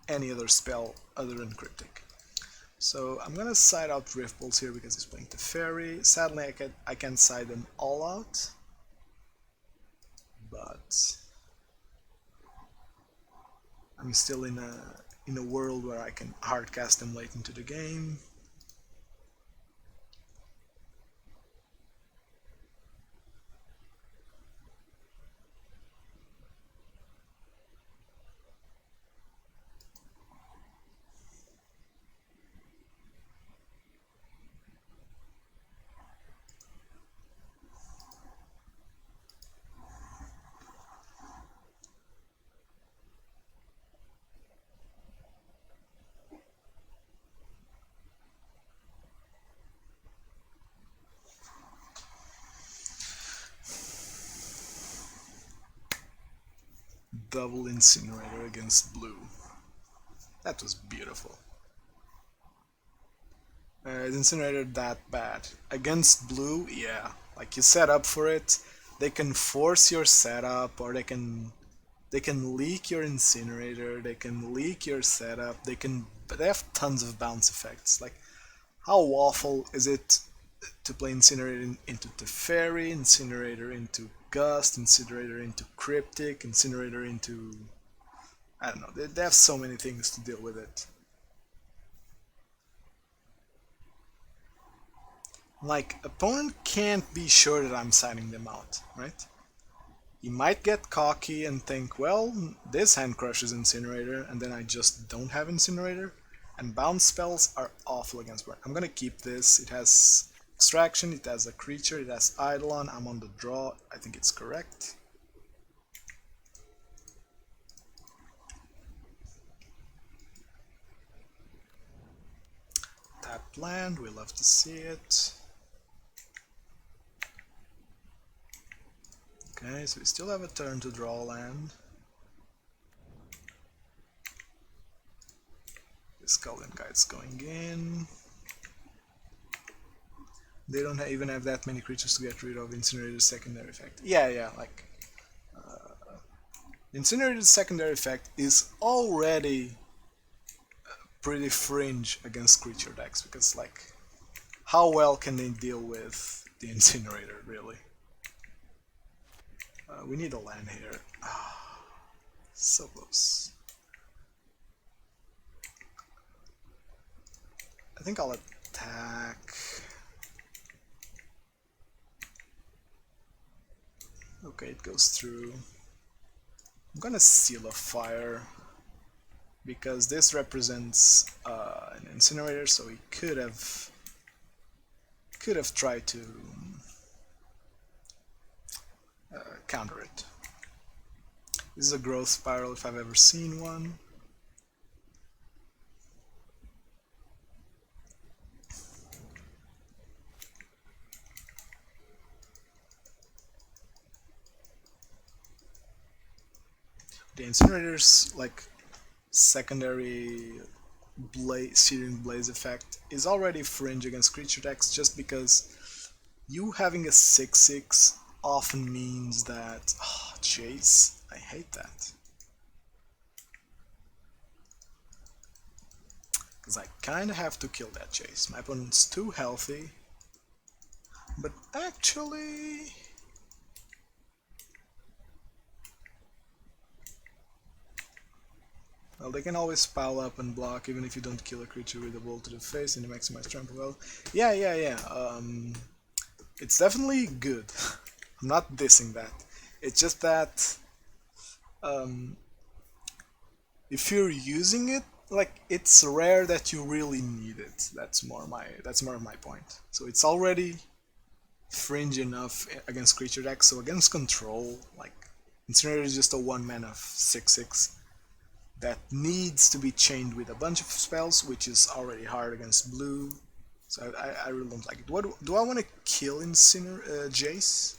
any other spell other than Cryptic. So I'm gonna side out Rift Bolts here because he's playing Teferi. Sadly I can't side them all out. But I'm still in a world where I can hardcast them late into the game. Double Incinerator against blue. That was beautiful. Is Incinerator that bad? Against blue, yeah. Like you set up for it, they can force your setup, or they can leak your Incinerator, they can leak your setup, they have tons of bounce effects. Like, how awful is it to play Incinerator into Teferi, Incinerator into Gust, Incinerator into Cryptic, Incinerator into... I don't know, they have so many things to deal with it. Like, opponent can't be sure that I'm signing them out, right? He might get cocky and think, well, this hand crushes Incinerator, and then I just don't have Incinerator. And bounce spells are awful against burn. I'm gonna keep this. It has Extraction, it has a creature, it has Eidolon. I'm on the draw. I think it's correct. Tapped land, we love to see it. Okay, so we still have a turn to draw land. This Goblin Guide's going in. They don't even have that many creatures to get rid of Incinerator's secondary effect. Yeah, like... Incinerator's secondary effect is already pretty fringe against creature decks, because, like, how well can they deal with the Incinerator, really? We need a land here. So close. I think I'll attack. Okay, it goes through. I'm gonna Seal of Fire because this represents an Incinerator, so he could have tried to counter it. This is a growth spiral if I've ever seen one. The Incinerator's like secondary searing blaze effect is already fringe against creature decks just because you having a 6/6 often means that Chase, I hate that. Because I kinda have to kill that Chase. My opponent's too healthy. But actually well, they can always pile up and block even if you don't kill a creature with a blow to the face and you maximize trample. Well, yeah. It's definitely good. I'm not dissing that. It's just that if you're using it, like, it's rare that you really need it. That's more of my point. So it's already fringe enough against creature decks. So against control, like, Incinerator is just a 1-mana 6/6 that needs to be chained with a bunch of spells, which is already hard against blue. So I really don't like it. What do I want to kill Jace?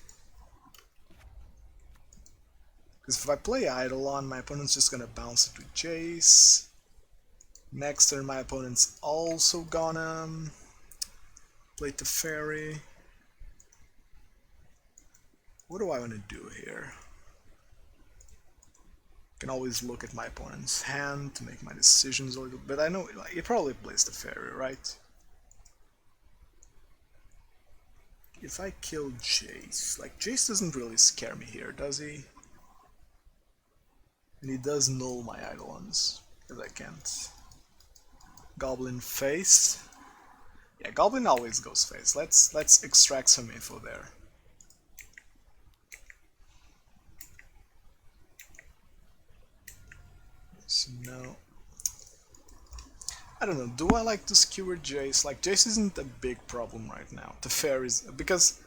Because if I play Eidolon, my opponent's just gonna bounce it with Jace. Next turn, my opponent's also gonna play Teferi. What do I want to do here? Can always look at my opponent's hand to make my decisions a little, but I know like, he probably plays the Fairy, right? If I kill Jace, like, Jace doesn't really scare me here, does he? And he does null my Eidolons, because I can't. Goblin face. Yeah, Goblin always goes face. Let's extract some info there. So no. I don't know, do I like to skewer Jace? Like, Jace isn't a big problem right now. Teferi is, because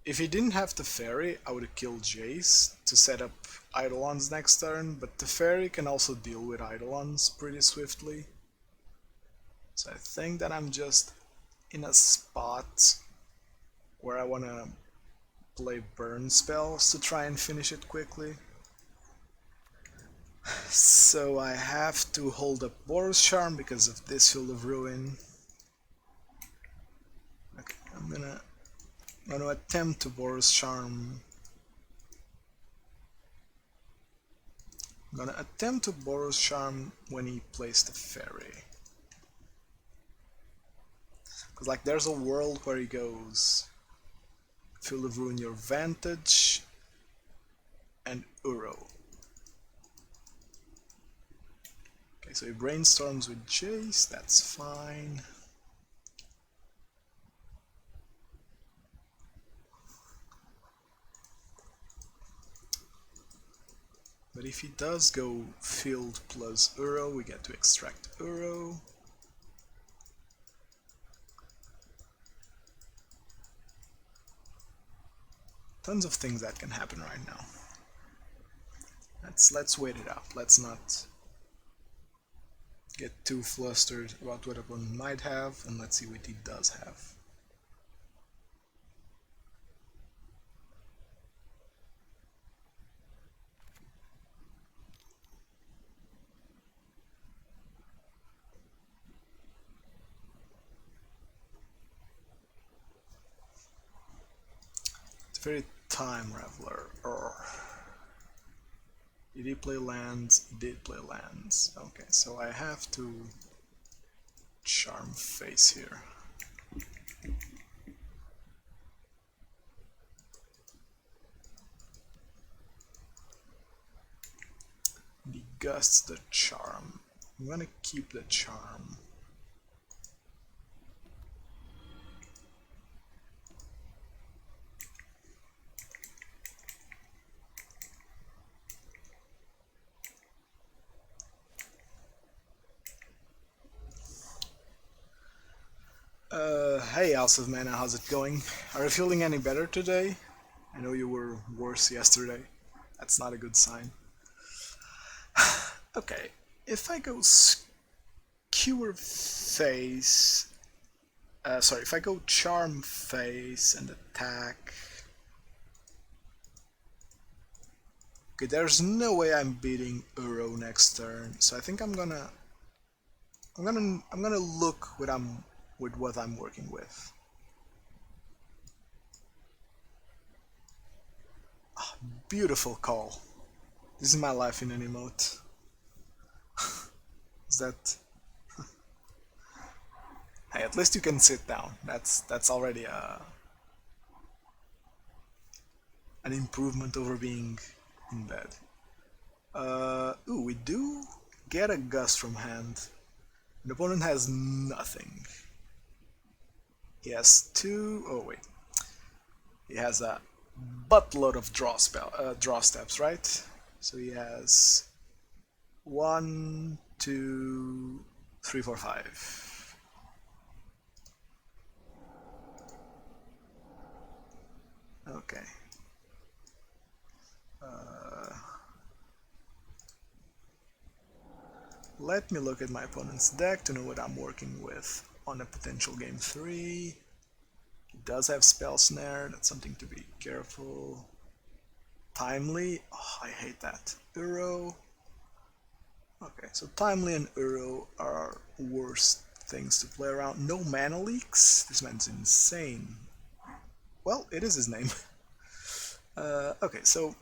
if he didn't have Teferi, I would have killed Jace to set up Eidolons next turn, but Teferi can also deal with Eidolons pretty swiftly. So I think that I'm just in a spot where I want to play burn spells to try and finish it quickly. So I have to hold up Boros Charm because of this Field of Ruin. Okay, I'm gonna attempt to Boros Charm. I'm gonna attempt to Boros Charm when he plays the Fairy. Because, like, there's a world where he goes Field of Ruin your Vantage and Uro. Okay, so he brainstorms with Jace, that's fine. But if he does go Field plus Uro, we get to extract Uro. Tons of things that can happen right now. Let's wait it out. Let's not get too flustered about what opponent might have, and let's see what he does have. It's very time Reveler. Did he play lands? He did play lands. Okay, so I have to Charm face here. He gusts the Charm. I'm gonna keep the Charm. Hey House of Mana, how's it going? Are you feeling any better today? I know you were worse yesterday. That's not a good sign. Okay, if I go Skewer face... sorry, if I go Charm face and attack... Okay, there's no way I'm beating Uro next turn, so I think I'm gonna look with what I'm working with. Oh, beautiful call. This is my life in an emote. Is that? Hey, at least you can sit down. That's already an improvement over being in bed. Ooh, we do get a gust from hand. The opponent has nothing. He has two. Oh wait, he has a buttload of draw steps, right? So he has 1, 2, 3, 4, 5. Okay. Let me look at my opponent's deck to know what I'm working with on a potential game 3. He does have Spell Snare, that's something to be careful. Timely, oh, I hate that. Uro. Okay, so Timely and Uro are worst things to play around. No mana leaks? This man's insane. Well, it is his name. Okay, so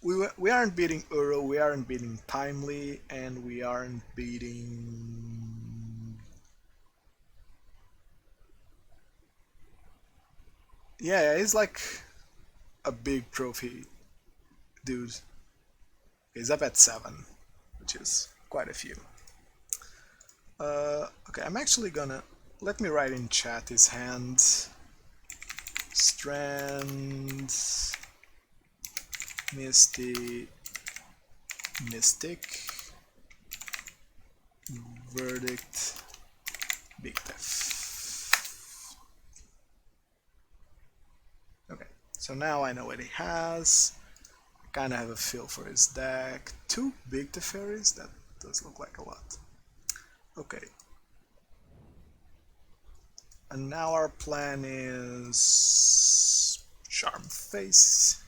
we aren't beating Uro, we aren't beating Timely, and we aren't beating... Yeah, he's like a big trophy dude. He's up at 7, which is quite a few. Okay, I'm actually gonna... Let me write in chat his hand. Strand... Misty... Mystic... Verdict... Big Def. Okay, so now I know what he has. I kinda have a feel for his deck. 2 Big Teferis? That does look like a lot. Okay. And now our plan is... Charm face.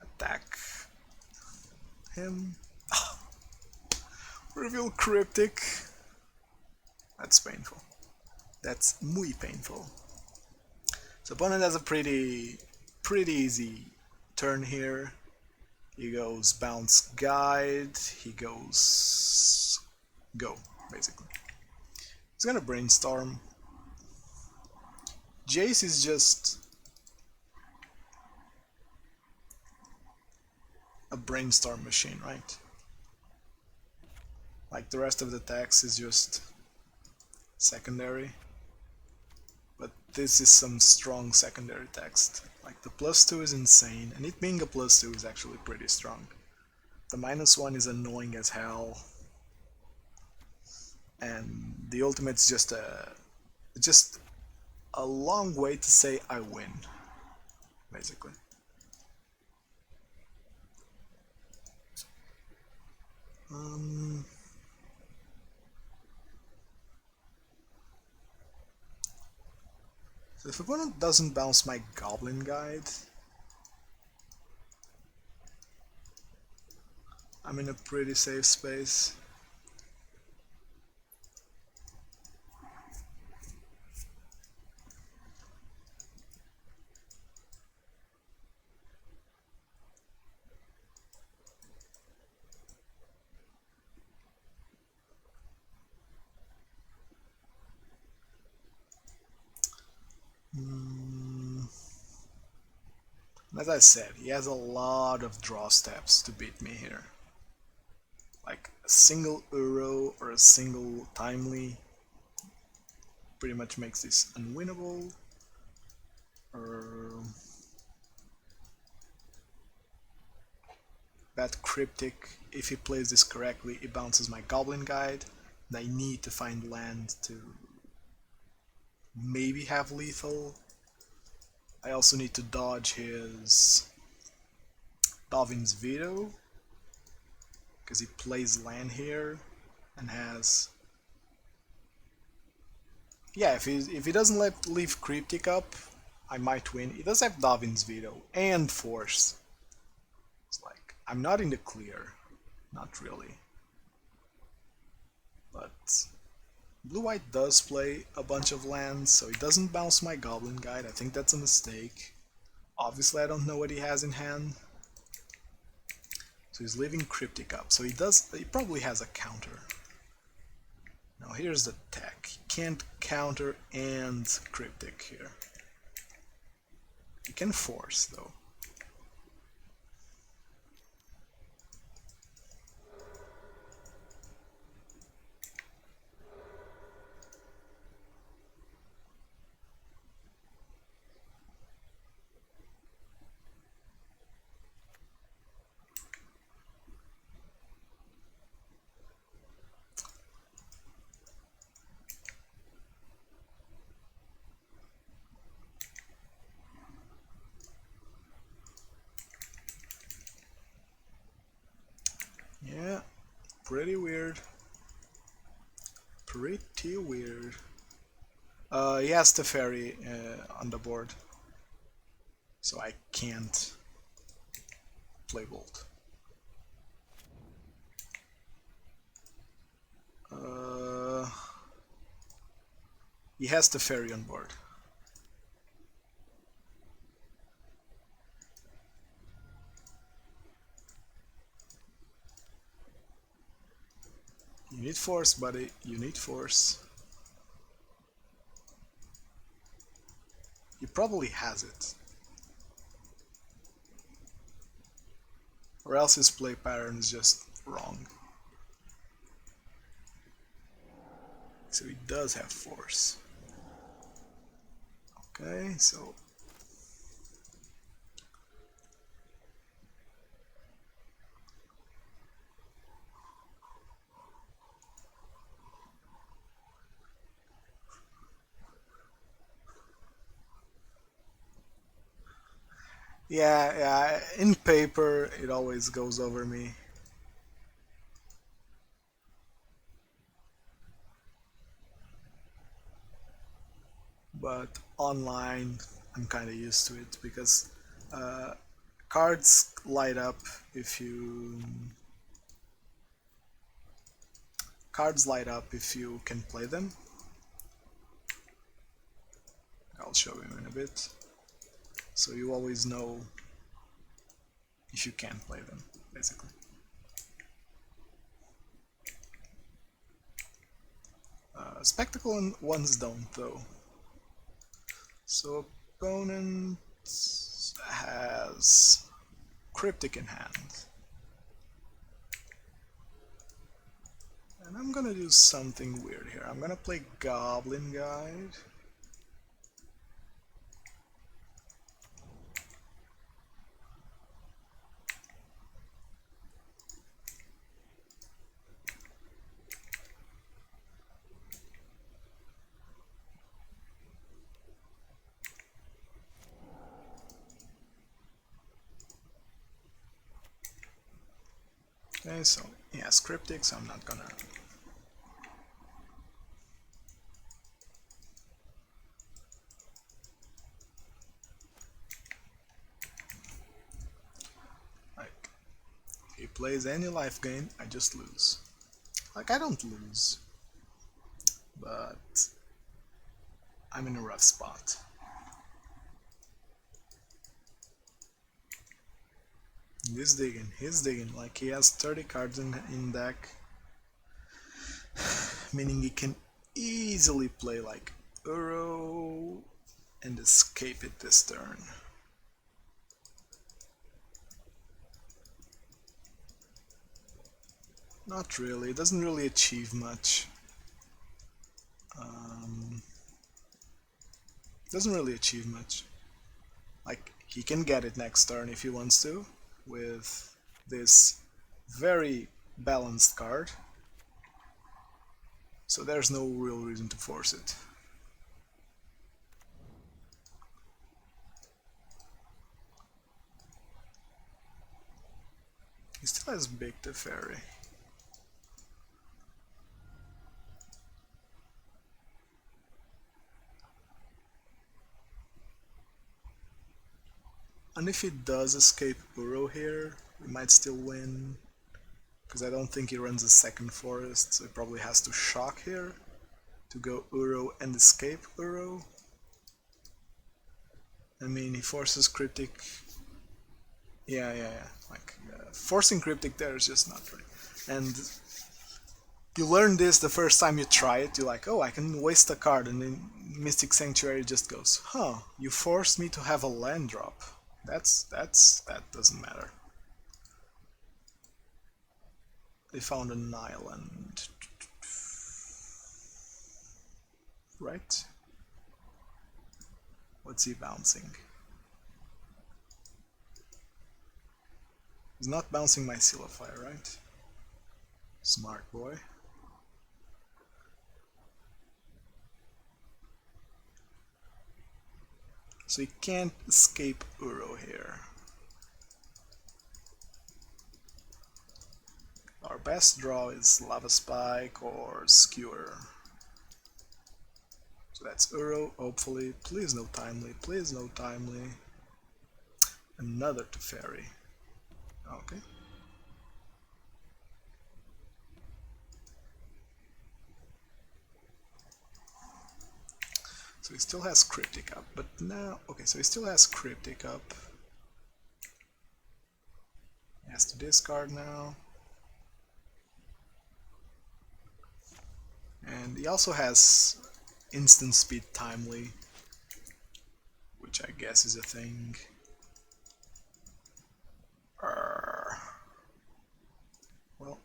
Attack him. Reveal Cryptic. That's painful. That's muy painful. So opponent has a pretty easy turn here. He goes bounce guide. He goes go, basically. He's gonna brainstorm. Jace is just a brainstorm machine, right? Like the rest of the text is just secondary. But this is some strong secondary text. Like the +2 is insane, and it being a +2 is actually pretty strong. The -1 is annoying as hell. And the ultimate's just a long way to say I win, basically. So if opponent doesn't bounce my Goblin Guide, I'm in a pretty safe space. As I said, he has a lot of draw steps to beat me here. Like a single Uro or a single Timely pretty much makes this unwinnable. That Cryptic, if he plays this correctly, it bounces my Goblin Guide. I need to find land to maybe have lethal. I also need to dodge his Dovin's Veto, because he plays land here and has... Yeah, if he doesn't leave Cryptic up, I might win. He does have Dovin's Veto and Force. It's like, I'm not in the clear. Not really. But Blue-White does play a bunch of lands, so he doesn't bounce my Goblin Guide. I think that's a mistake. Obviously I don't know what he has in hand. So he's leaving Cryptic up. So he probably has a counter. Now here's the tech. He can't counter and Cryptic here. He can force though. Yeah, pretty weird. Pretty weird. He has the Fairy on the board, so I can't play Bolt. He has the Fairy on board. You need force, buddy. You need force. He probably has it. Or else his play pattern is just wrong. So he does have force. Okay, so... Yeah, in paper it always goes over me. But online I'm kind of used to it because cards light up if you... Cards light up if you can play them. I'll show you in a bit. So you always know if you can play them, basically. Spectacle ones don't, though. So opponent has Cryptic in hand. And I'm gonna do something weird here. I'm gonna play Goblin Guide. Okay, so he has Cryptic, so I'm not gonna... Like, if he plays any life gain, I just lose. Like, I don't lose, but I'm in a rough spot. He's digging, like he has 30 cards in deck, meaning he can easily play like Uro and escape it this turn. Not really, it doesn't really achieve much. Doesn't really achieve much. Like, he can get it next turn if he wants to, with this very balanced card. So there's no real reason to force it. He still has Baked the Fairy. And if he does escape Uro here, we might still win. Because I don't think he runs a second forest, so he probably has to shock here to go Uro and escape Uro. I mean, he forces Cryptic. Yeah. Like, forcing Cryptic there is just not right. And you learn this the first time you try it, you're like, oh, I can waste a card, and then Mystic Sanctuary just goes, huh, you forced me to have a land drop. That doesn't matter. They found an island. Right? What's he bouncing? He's not bouncing my Seal of Fire, right? Smart boy. So he can't escape Uro here. Our best draw is Lava Spike or Skewer. So that's Uro, hopefully. Please no Timely, please no Timely. Another Teferi. Okay. So he still has Cryptic up, but now... Okay, so he still has Cryptic up. He has to discard now. And he also has Instant Speed Timely, which I guess is a thing. Well,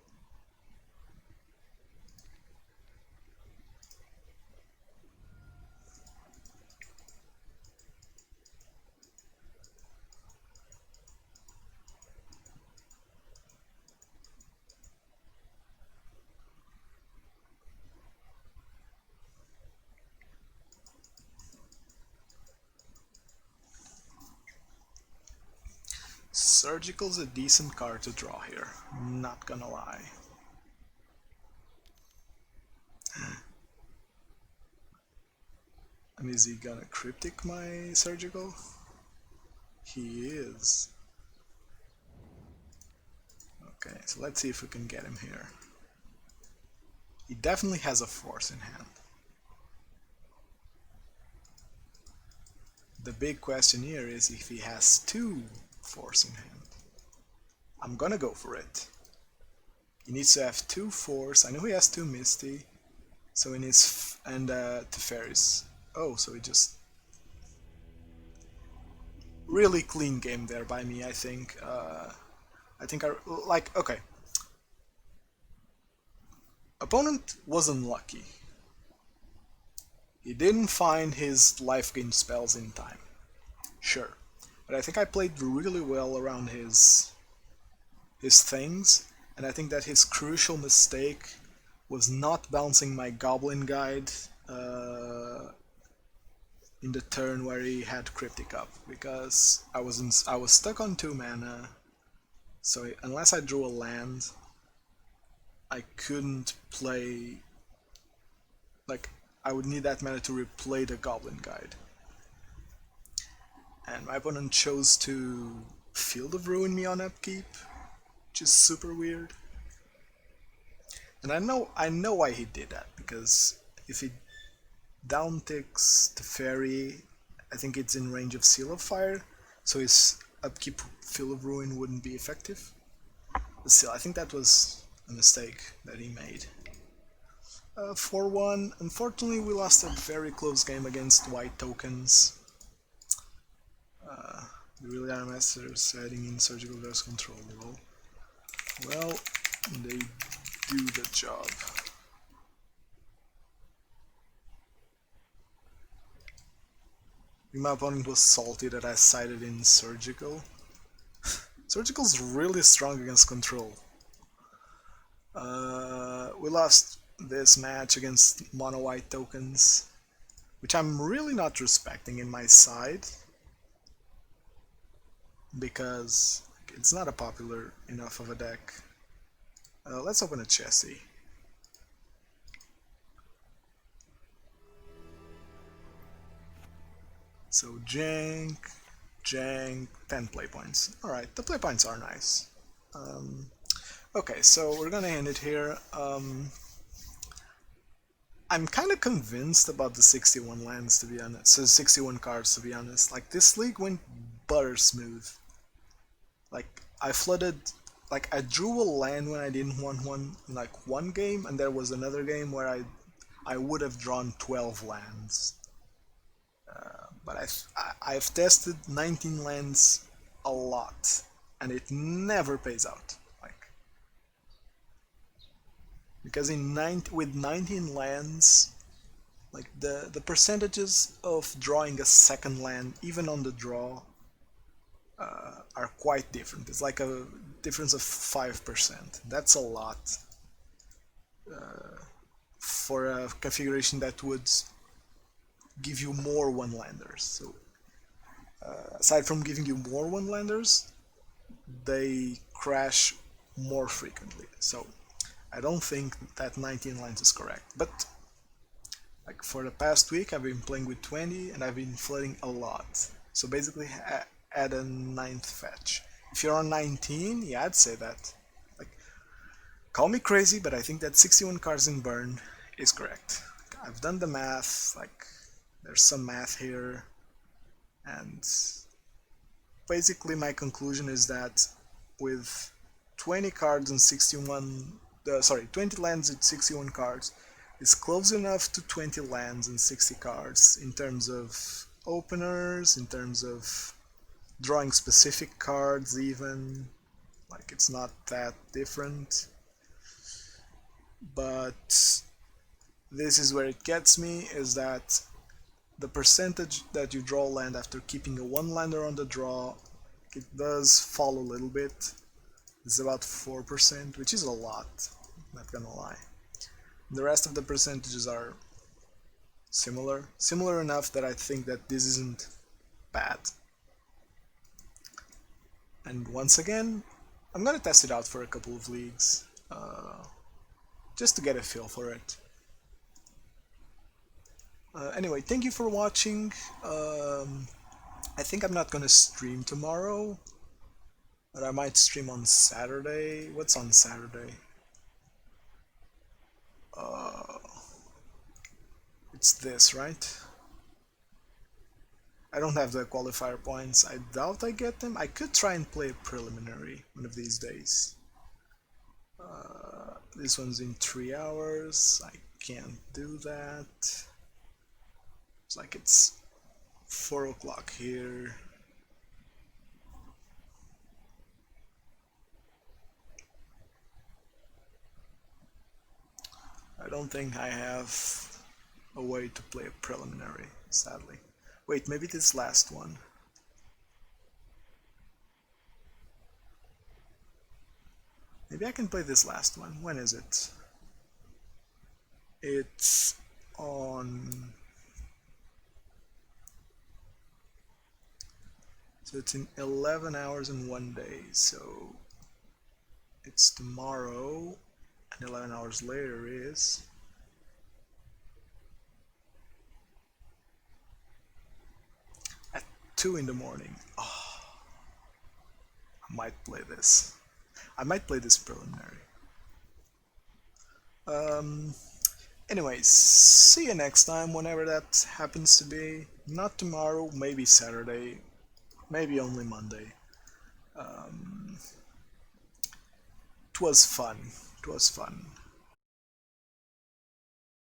Surgical's a decent card to draw here, not gonna lie. And is he gonna Cryptic my Surgical? He is. Okay, so let's see if we can get him here. He definitely has a Force in hand. The big question here is if he has two Force in hand. I'm gonna go for it. He needs to have two Force. I know he has two Misty, so he needs and Teferis. Oh, so he just really clean game there by me. I think. Okay. Opponent was unlucky. He didn't find his life gain spells in time. Sure. But I think I played really well around his things, and I think that his crucial mistake was not bouncing my Goblin Guide in the turn where he had Cryptic up, because I was stuck on 2 mana, so unless I drew a land, I couldn't play. Like, I would need that mana to replay the Goblin Guide. And my opponent chose to Field of Ruin me on upkeep, which is super weird. And I know why he did that, because if he downticks the Fairy, I think it's in range of Seal of Fire, so his upkeep Field of Ruin wouldn't be effective. But still, I think that was a mistake that he made. 4-1. Unfortunately, we lost a very close game against white tokens. The really are masters heading in Surgical versus Control. Well, they do the job. My opponent was salty that I sided in Surgical. Surgical's really strong against Control. We lost this match against mono white tokens, which I'm really not respecting in my side because it's not a popular enough of a deck. Let's open a chesty. So jank, 10 play points. Alright, the play points are nice. Okay, so we're gonna end it here. I'm kind of convinced about the 61 lands, to be honest. So 61 cards, to be honest. Like, this league went butter smooth. Like, I flooded... Like, I drew a land when I didn't want one in, like, one game, and there was another game where I would have drawn 12 lands. But I've tested 19 lands a lot, and it never pays out. Like, because with 19 lands, like the percentages of drawing a second land, even on the draw, are quite different. It's like a difference of 5%. That's a lot for a configuration that would give you more one-landers. So aside from giving you more one-landers, they crash more frequently. So I don't think that 19 lands is correct. But like for the past week, I've been playing with 20 and I've been flooding a lot. So basically add a 9th fetch. If you're on 19, yeah, I'd say that. Like, call me crazy, but I think that 61 cards in burn is correct. I've done the math, like, there's some math here, and basically my conclusion is that with 20 cards and 20 lands and 61 cards, is close enough to 20 lands and 60 cards in terms of openers, in terms of drawing specific cards even. Like, it's not that different. But this is where it gets me, is that the percentage that you draw land after keeping a one-lander on the draw, it does fall a little bit. It's about 4%, which is a lot, not gonna lie. The rest of the percentages are similar enough that I think that this isn't bad. And once again, I'm gonna test it out for a couple of leagues, just to get a feel for it. Anyway, thank you for watching. I think I'm not gonna stream tomorrow, but I might stream on Saturday. What's on Saturday? It's this, right? I don't have the qualifier points. I doubt I get them. I could try and play a preliminary one of these days. This one's in 3 hours. I can't do that. It's like it's 4 o'clock here. I don't think I have a way to play a preliminary, sadly. Wait, maybe this last one. Maybe I can play this last one. When is it? It's on... So it's in 11 hours and 1 day, so it's tomorrow, and 11 hours later is... at 2 in the morning. Oh, I might play this. I might play this preliminary. Anyways, see you next time, whenever that happens to be. Not tomorrow, maybe Saturday, maybe only Monday. It was fun. It was fun.